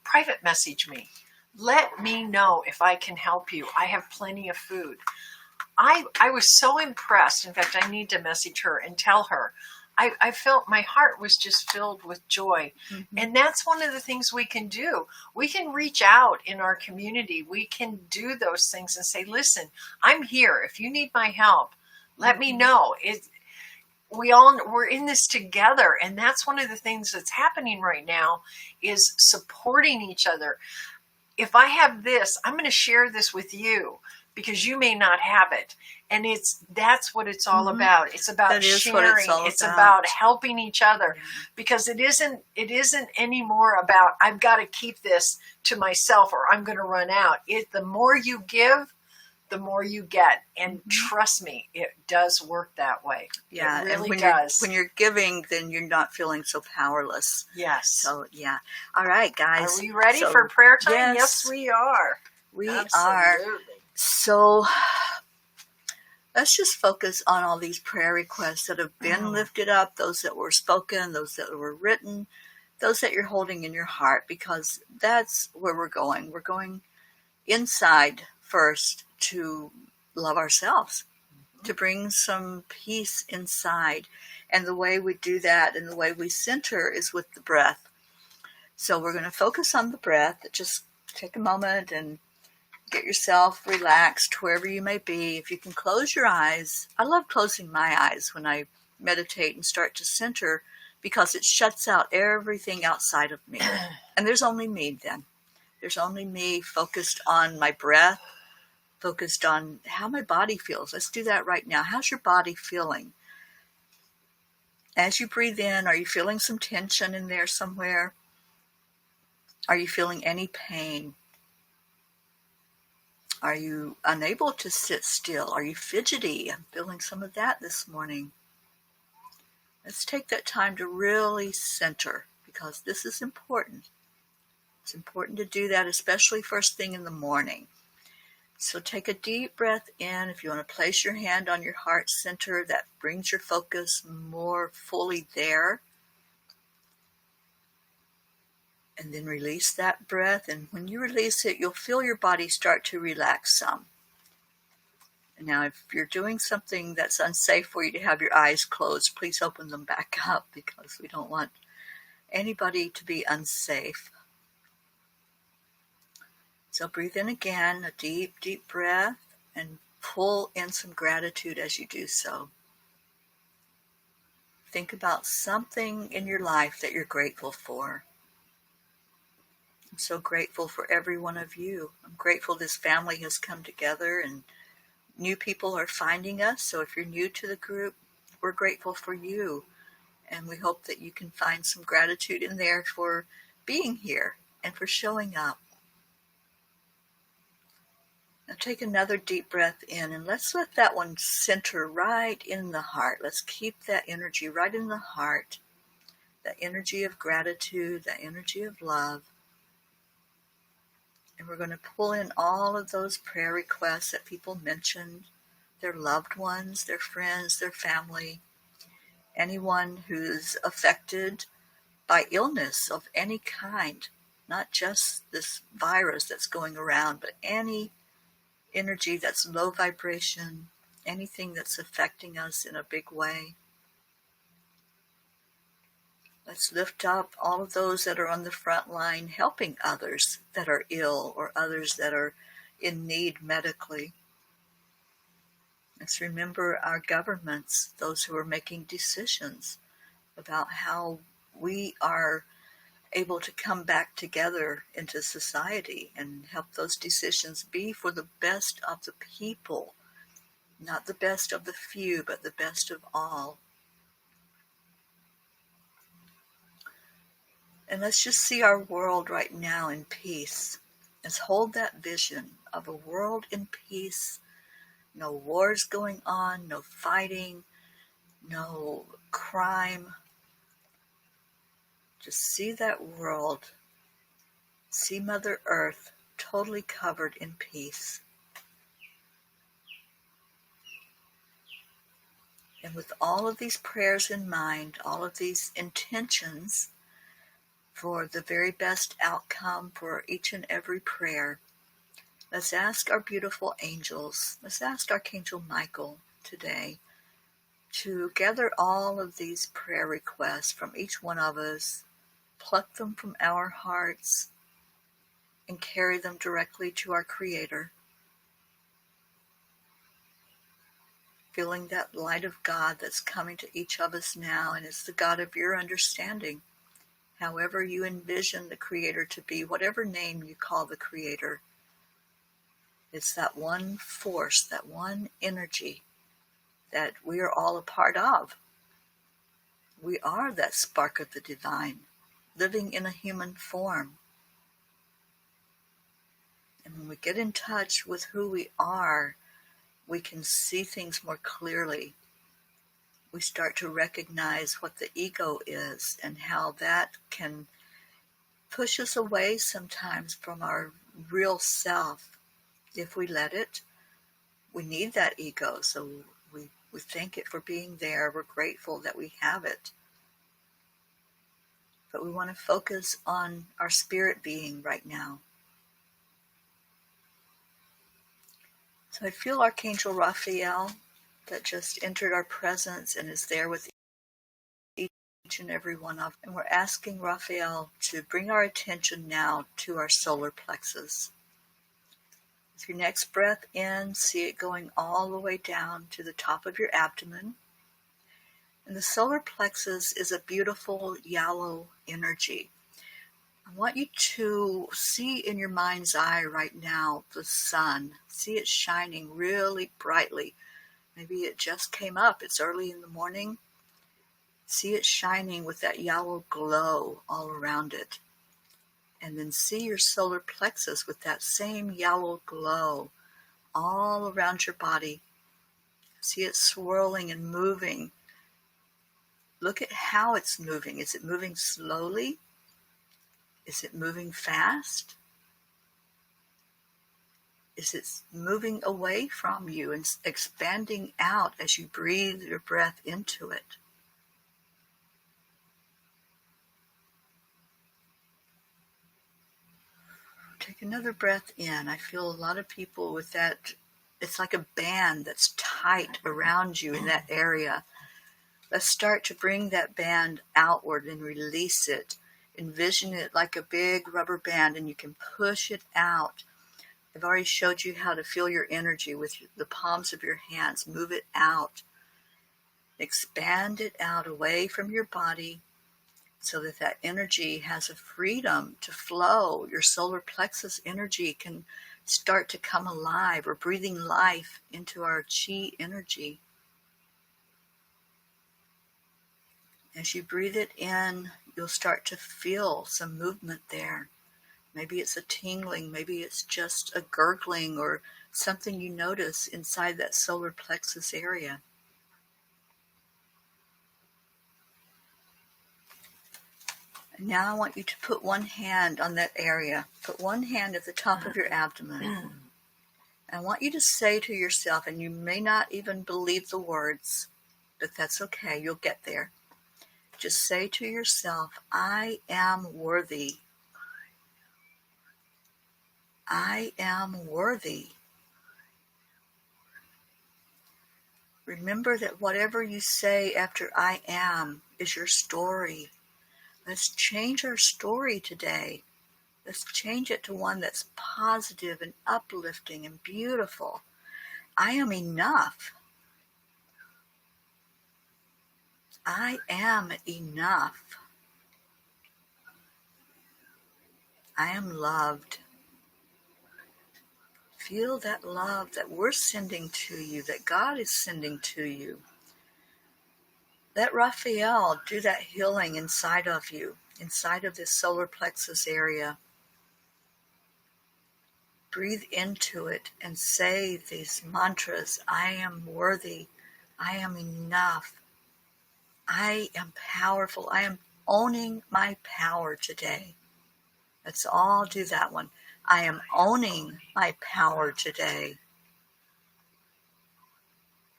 Private message me. Let me know if I can help you. I have plenty of food. I was so impressed. In fact, I need to message her and tell her. I felt my heart was just filled with joy. And that's one of the things we can do. We can reach out in our community. We can do those things and say, listen, I'm here. If you need my help, let me know. We're in this together. And that's one of the things that's happening right now is supporting each other. If I have this, I'm going to share this with you, because you may not have it. And that's what it's all about. It's about sharing. It's about helping each other, because it isn't anymore about, I've got to keep this to myself or I'm going to run out. The more you give, the more you get. And trust me, it does work that way. Yeah, it really and does. When you're giving, then you're not feeling so powerless. Yes. So, yeah. All right, guys. Are we ready for prayer time? Yes, Yes, we are. We Absolutely. are. So let's just focus on all these prayer requests that have been lifted up, those that were spoken, those that were written, those that you're holding in your heart, because that's where we're going. We're going inside first to love ourselves, to bring some peace inside. And the way we do that and the way we center is with the breath. So we're going to focus on the breath. Just take a moment and get yourself relaxed wherever you may be. If you can close your eyes. I love closing my eyes when I meditate and start to center, because it shuts out everything outside of me. And there's only me then. There's only me focused on my breath, focused on how my body feels. Let's do that right now. How's your body feeling? As you breathe in, are you feeling some tension in there somewhere? Are you feeling any pain? Are you unable to sit still? Are you fidgety? I'm feeling some of that this morning. Let's take that time to really center, because this is important. It's important to do that, especially first thing in the morning. So take a deep breath in. If you want to place your hand on your heart center, that brings your focus more fully there. And then release that breath. And when you release it, you'll feel your body start to relax some. And now, if you're doing something that's unsafe for you to have your eyes closed, please open them back up, because we don't want anybody to be unsafe. So breathe in again, a deep, deep breath, and pull in some gratitude as you do so. Think about something in your life that you're grateful for. I'm so grateful for every one of you. I'm grateful this family has come together and new people are finding us. So if you're new to the group, we're grateful for you. And we hope that you can find some gratitude in there for being here and for showing up. Now take another deep breath in, and let's let that one center right in the heart. Let's keep that energy right in the heart. That energy of gratitude, that energy of love. And we're going to pull in all of those prayer requests that people mentioned, their loved ones, their friends, their family, anyone who's affected by illness of any kind, not just this virus that's going around, but any energy that's low vibration, anything that's affecting us in a big way. Let's lift up all of those that are on the front line helping others that are ill or others that are in need medically. Let's remember our governments, those who are making decisions about how we are able to come back together into society and help those decisions be for the best of the people, not the best of the few, but the best of all. And let's just see our world right now in peace. Let's hold that vision of a world in peace. No wars going on, no fighting, no crime. Just see that world. See Mother Earth totally covered in peace. And with all of these prayers in mind, all of these intentions for the very best outcome for each and every prayer, let's ask our beautiful angels, let's ask Archangel Michael today to gather all of these prayer requests from each one of us, pluck them from our hearts, and carry them directly to our Creator. Feeling that light of God that's coming to each of us now, and it's the God of your understanding. However you envision the Creator to be, whatever name you call the Creator, it's that one force, that one energy that we are all a part of. We are that spark of the divine, living in a human form. And when we get in touch with who we are, we can see things more clearly. We start to recognize what the ego is and how that can push us away sometimes from our real self. If we let it, we need that ego, so we thank it for being there. We're grateful that we have it. But we want to focus on our spirit being right now. So I feel Archangel Raphael that just entered our presence and is there with each and every one of us. And we're asking Raphael to bring our attention now to our solar plexus. With your next breath in, see it going all the way down to the top of your abdomen. And the solar plexus is a beautiful yellow energy. I want you to see in your mind's eye right now the sun. See it shining really brightly. Maybe it just came up. It's early in the morning. See it shining with that yellow glow all around it. And then see your solar plexus with that same yellow glow all around your body. See it swirling and moving. Look at how it's moving. Is it moving slowly? Is it moving fast? Is it moving away from you and expanding out as you breathe your breath into it? Take another breath in. I feel a lot of people with that. It's like a band that's tight around you in that area. Let's start to bring that band outward and release it. Envision it like a big rubber band, and you can push it out. I've already showed you how to feel your energy with the palms of your hands. Move it out. Expand it out away from your body so that that energy has a freedom to flow. Your solar plexus energy can start to come alive. We're breathing life into our chi energy. As you breathe it in, you'll start to feel some movement there. Maybe it's a tingling, maybe it's just a gurgling or something you notice inside that solar plexus area. And now I want you to put one hand on that area. Put one hand at the top of your abdomen. I want you to say to yourself, and you may not even believe the words, but that's okay, you'll get there. Just say to yourself, I am worthy. I am worthy. Remember that whatever you say after I am is your story. Let's change our story today. Let's change it to one that's positive and uplifting and beautiful. I am enough. I am enough. I am loved. Feel that love that we're sending to you, that God is sending to you. Let Raphael do that healing inside of you, inside of this solar plexus area. Breathe into it and say these mantras. I am worthy. I am enough. I am powerful. I am owning my power today. Let's all do that one. I am owning my power today.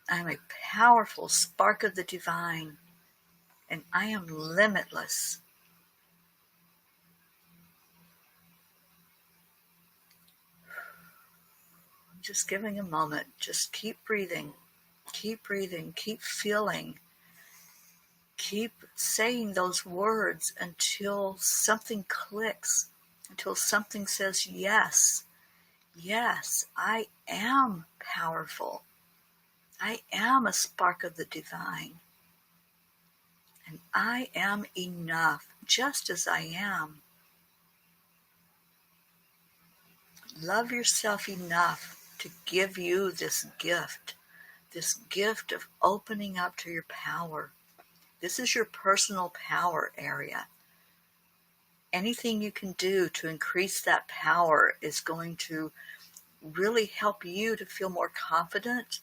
I am a powerful spark of the divine, and I am limitless. Just giving a moment. Just keep breathing. Keep breathing. Keep feeling. Keep saying those words until something clicks, until something says, yes, yes, I am powerful. I am a spark of the divine. And I am enough, just as I am. Love yourself enough to give you this gift of opening up to your power. This is your personal power area. Anything you can do to increase that power is going to really help you to feel more confident.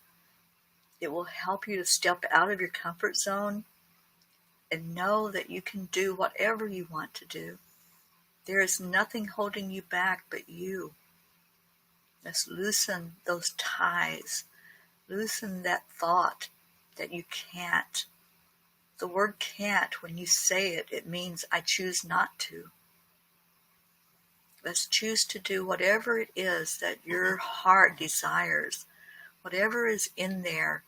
It will help you to step out of your comfort zone and know that you can do whatever you want to do. There is nothing holding you back but you. Let's loosen those ties. Loosen that thought that you can't. The word can't, when you say it, it means I choose not to. Let's choose to do whatever it is that your heart desires. Whatever is in there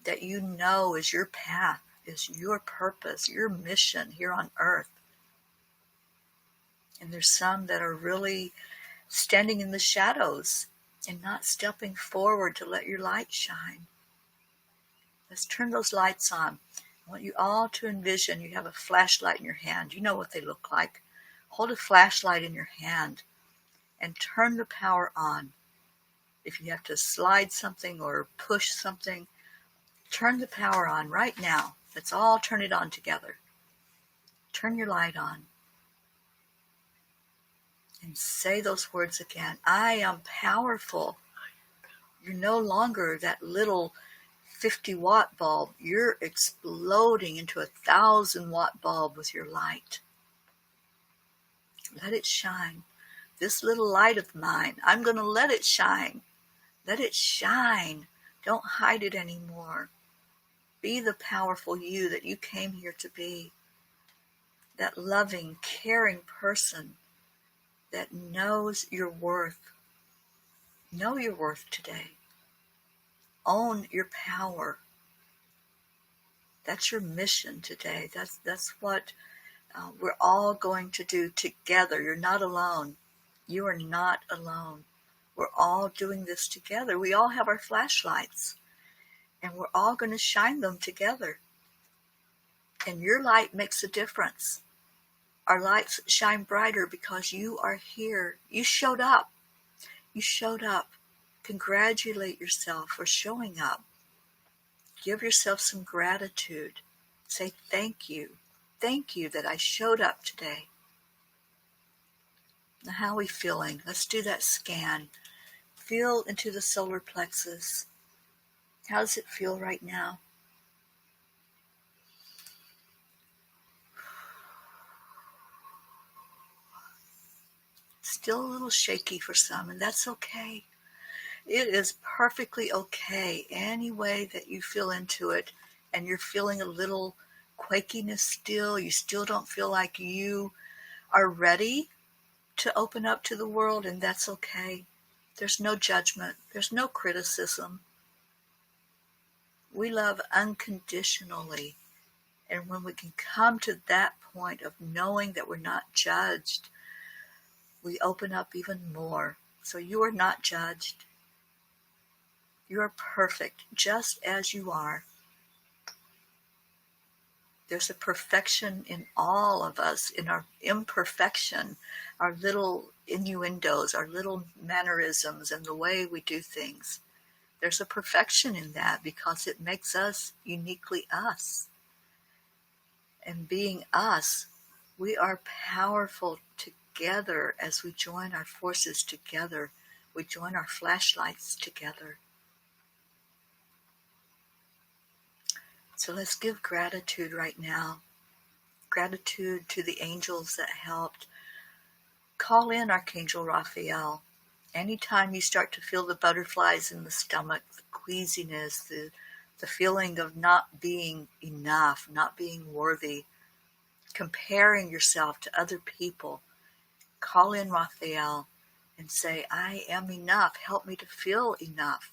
that you know is your path, is your purpose, your mission here on earth. And there's some that are really standing in the shadows and not stepping forward to let your light shine. Let's turn those lights on. I want you all to envision you have a flashlight in your hand. You know what they look like. Hold a flashlight in your hand and turn the power on. If you have to slide something or push something, turn the power on right now. Let's all turn it on together. Turn your light on. And say those words again. I am powerful. You're no longer that little 50-watt bulb. You're exploding into a 1,000-watt bulb with your light. Let it shine. This little light of mine, I'm going to let it shine. Let it shine. Don't hide it anymore. Be the powerful you that you came here to be. That loving, caring person that knows your worth. Know your worth today. Own your power. That's your mission today. That's what we're all going to do together. You're not alone. You are not alone. We're all doing this together. We all have our flashlights, and we're all going to shine them together. And your light makes a difference. Our lights shine brighter because you are here. You showed up. You showed up. Congratulate yourself for showing up. Give yourself some gratitude. Say thank you. Thank you that I showed up today. Now, how are we feeling? Let's do that scan. Feel into the solar plexus. How does it feel right now? Still a little shaky for some, and that's okay. It is perfectly okay any way that you feel into it, and you're feeling a little quakiness still. You still don't feel like you are ready to open up to the world, and that's okay. There's no judgment. There's no criticism. We love unconditionally. And when we can come to that point of knowing that we're not judged, we open up even more. So you are not judged. You are perfect just as you are. There's a perfection in all of us, in our imperfection, our little innuendos, our little mannerisms, and the way we do things. There's a perfection in that because it makes us uniquely us. And being us, we are powerful together as we join our forces together. We join our flashlights together. So let's give gratitude right now. Gratitude to the angels that helped. Call in Archangel Raphael. Anytime you start to feel the butterflies in the stomach, the queasiness, the feeling of not being enough, not being worthy, comparing yourself to other people, call in Raphael and say, I am enough. Help me to feel enough.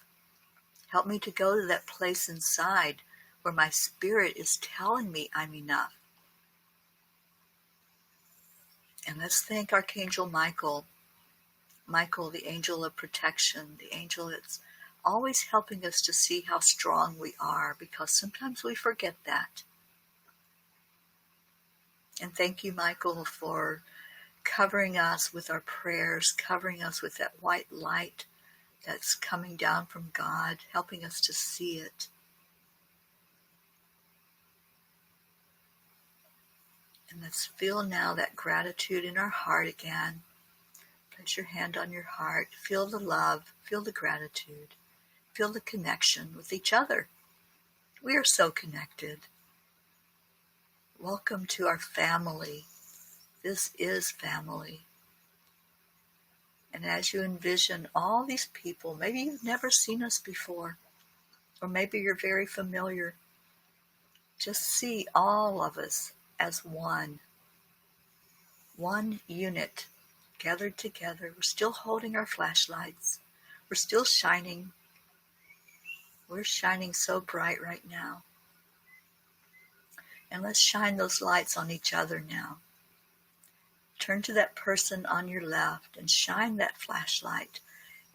Help me to go to that place inside where my spirit is telling me I'm enough. And let's thank Archangel Michael. Michael, the angel of protection, the angel that's always helping us to see how strong we are, because sometimes we forget that. And thank you, Michael, for covering us with our prayers, covering us with that white light that's coming down from God, helping us to see it. And let's feel now that gratitude in our heart again. Place your hand on your heart. Feel the love. Feel the gratitude. Feel the connection with each other. We are so connected. Welcome to our family. This is family. And as you envision all these people, maybe you've never seen us before, or maybe you're very familiar, just see all of us as one unit gathered together. We're still holding our flashlights. We're still shining. We're shining so bright right now. And let's shine those lights on each other now. Turn to that person on your left and shine that flashlight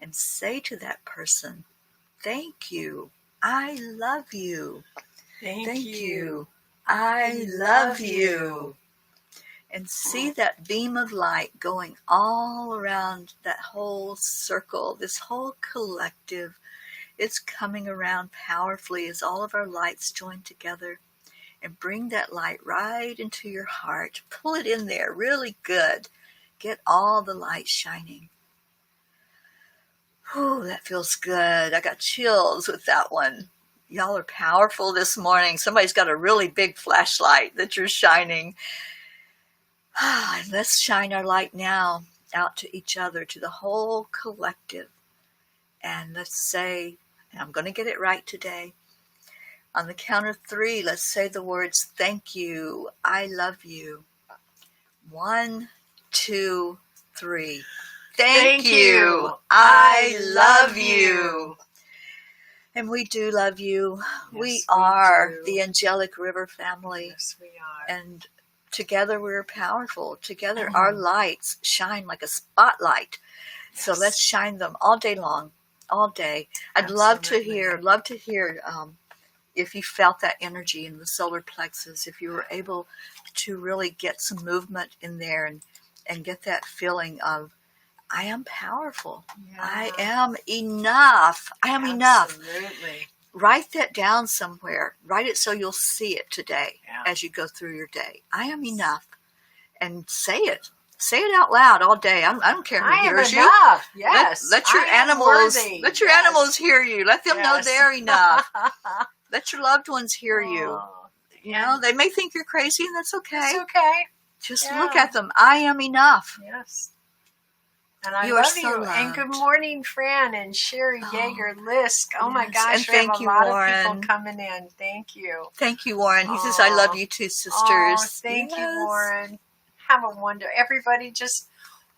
and say to that person, thank you. I love you. Thank you. I love you. And see that beam of light going all around that whole circle, this whole collective. It's coming around powerfully as all of our lights join together. And bring that light right into your heart. Pull it in there really good. Get all the light shining. Whew, that feels good. I got chills with that one. Y'all are powerful this morning. Somebody's got a really big flashlight that you're shining. And let's shine our light now out to each other, to the whole collective. And let's say, and I'm going to get it right today, on the count of 3, let's say the words, thank you, I love you. 1, 2, 3. Thank you, I love you. And we do love you. Yes, we are do. the Angelic River family. Yes, we are. And together we're powerful. Together our lights shine like a spotlight. Yes. So let's shine them all day long, all day. I'd love to hear if you felt that energy in the solar plexus, if you were able to really get some movement in there and get that feeling of, I am powerful. Yeah. I am enough. I am enough. Absolutely. Write that down somewhere. Write it so you'll see it today as you go through your day. I am enough. And say it. Say it out loud all day. I don't care who hears you. Enough. Yes. Let your animals hear you. Let them know they're enough. Let your loved ones hear you. You know, they may think you're crazy, and that's okay. It's okay. Just look at them. I am enough. Yes. And I love you. Loved. And good morning, Fran and Sherry Yeager Lisk. Oh my gosh, we have a lot of people coming in. Thank you. Thank you, Warren. He says, I love you too, sisters. Oh, thank you, Warren. Have a wonder. Everybody just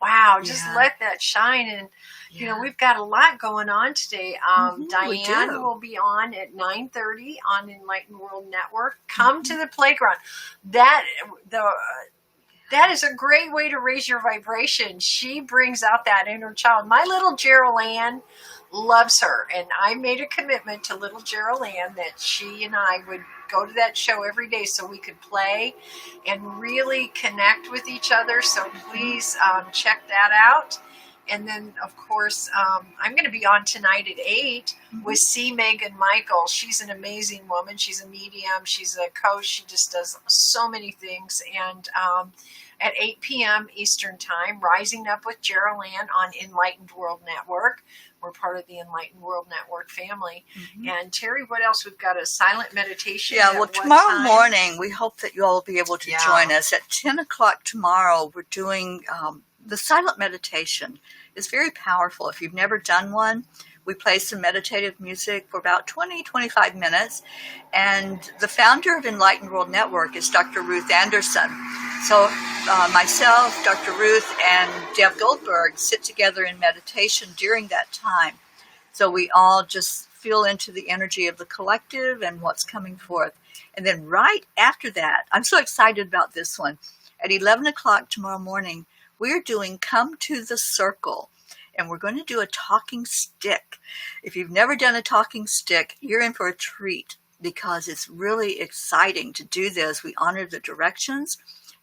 wow, just Yeah. let that shine. And, you know, we've got a lot going on today. We Diane do. will be on at 9:30 on Enlightened World Network. Come to the playground. That is a great way to raise your vibration. She brings out that inner child. My little Jeryl Ann loves her. And I made a commitment to little Jeryl Ann that she and I would go to that show every day so we could play and really connect with each other. So please check that out. And then, of course, I'm going to be on tonight at 8 with C. Megan Michael. She's an amazing woman. She's a medium. She's a coach. She just does so many things. And at 8 p.m. Eastern Time, Rising Up with Jeryl Ann on Enlightened World Network. We're part of the Enlightened World Network family. And Teri, what else? We've got a silent meditation. Yeah, well, tomorrow morning, we hope that you all will be able to join us. At 10 o'clock tomorrow, we're doing the silent meditation. It's very powerful. If you've never done one, we play some meditative music for about 20-25 minutes. And the founder of Enlightened World Network is Dr. Ruth Anderson. So myself, Dr. Ruth, and Deb Goldberg sit together in meditation during that time. So we all just feel into the energy of the collective and what's coming forth. And then right after that, I'm so excited about this one. At 11 o'clock tomorrow morning, we're doing Come to the Circle. And we're going to do a talking stick. If you've never done a talking stick, you're in for a treat because it's really exciting to do this. We honor the directions.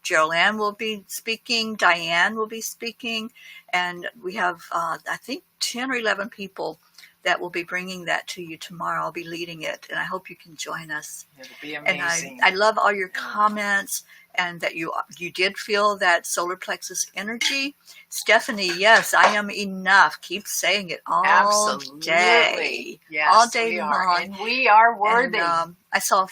Jeryl Ann will be speaking. Diane will be speaking. And we have, I think, 10 or 11 people that will be bringing that to you tomorrow. I'll be leading it, and I hope you can join us. It'll be amazing. And I love all your comments and that you did feel that solar plexus energy. Stephanie, yes, I am enough. Keep saying it all day. Yes, all day long. And we are worthy. And, I saw a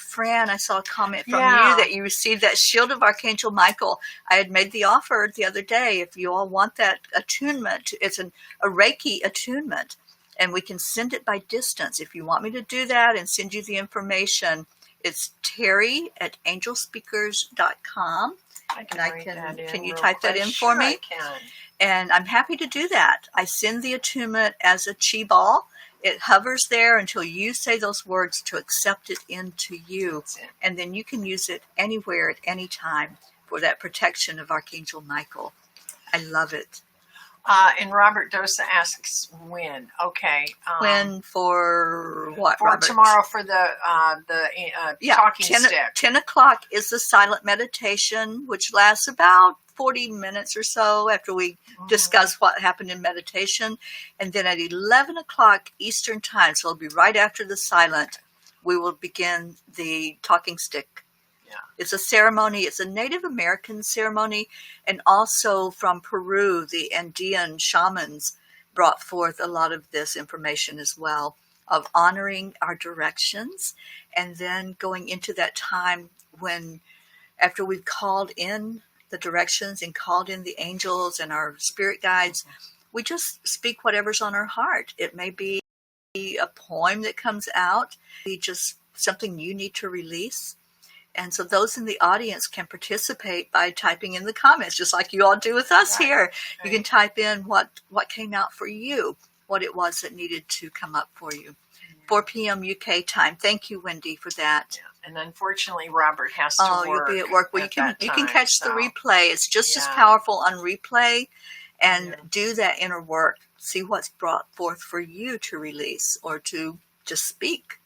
comment from you that you received that shield of Archangel Michael. I had made the offer the other day. If you all want that attunement, it's a Reiki attunement. And we can send it by distance. If you want me to do that and send you the information, it's Teri at angelspeakers.com. Can you type that in for me? I can. And I'm happy to do that. I send the attunement as a chi ball. It hovers there until you say those words to accept it into you. And then you can use it anywhere at any time for that protection of Archangel Michael. I love it. And Robert Dosa asks when. Okay. When for what, for Robert? Tomorrow for the talking stick. 10 o'clock is the silent meditation, which lasts about 40 minutes or so after we discuss what happened in meditation. And then at 11 o'clock Eastern Time, so it'll be right after the silent, we will begin the talking stick. It's a ceremony. It's a Native American ceremony, and also from Peru, the Andean shamans brought forth a lot of this information as well, of honoring our directions, and then going into that time when, after we've called in the directions and called in the angels and our spirit guides, we just speak whatever's on our heart. It may be a poem that comes out, just something you need to release. And so those in the audience can participate by typing in the comments, just like you all do with us here. Right. You can type in what came out for you, what it was that needed to come up for you. 4 p.m. UK time. Thank you, Wendy, for that. Yeah. And unfortunately, Robert has to work. You'll be at work. Well, you can catch the replay. It's just as Yeah. powerful on replay. And do that inner work. See what's brought forth for you to release or to just speak.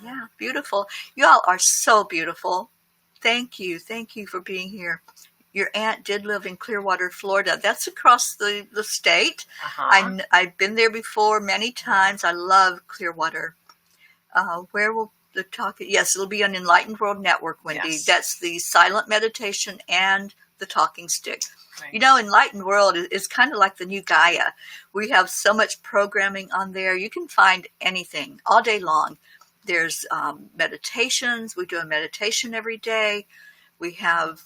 Yeah, beautiful. You all are so beautiful. Thank you. Thank you for being here. Your aunt did live in Clearwater, Florida. That's across the state. I've been there before many times. I love Clearwater. Where will the talk? Yes, it'll be on Enlightened World Network, Wendy. Yes. That's the silent meditation and the talking stick. Right. You know, Enlightened World is kind of like the new Gaia. We have so much programming on there. You can find anything all day long. There's meditations. We do a meditation every day. We have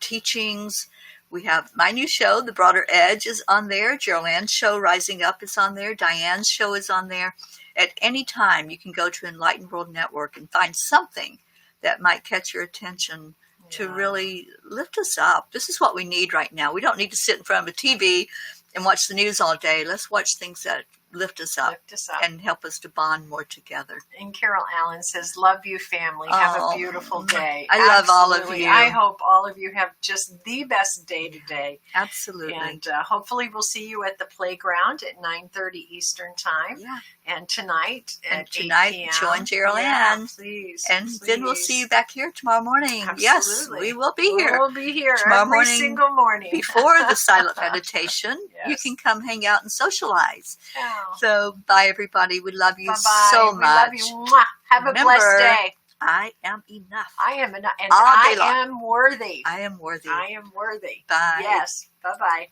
teachings. We have my new show, The Broader Edge, is on there. Jeryl Ann's show, Rising Up, is on there. Diane's show is on there. At any time, you can go to Enlightened World Network and find something that might catch your attention to really lift us up. This is what we need right now. We don't need to sit in front of a TV and watch the news all day. Let's watch things that lift us up and help us to bond more together. And Carol Allen says, love you, family. Have a beautiful day. I love all of you. I hope all of you have just the best day today. Absolutely. And hopefully we'll see you at the playground at 9:30 Eastern Time. Yeah. And tonight at 8 p.m. join Jeryl Ann. Please. And then we'll see you back here tomorrow morning. Absolutely. Yes, we will be here. We'll be here tomorrow every morning single morning. Before the silent meditation, Yes. you can come hang out and socialize. Oh. So, bye everybody. We love you Bye-bye. so much. We love you. Mwah. Have a blessed day. I am enough. I am enough. And All I day long. am worthy. I am worthy. I am worthy. Bye. Yes. Bye-bye.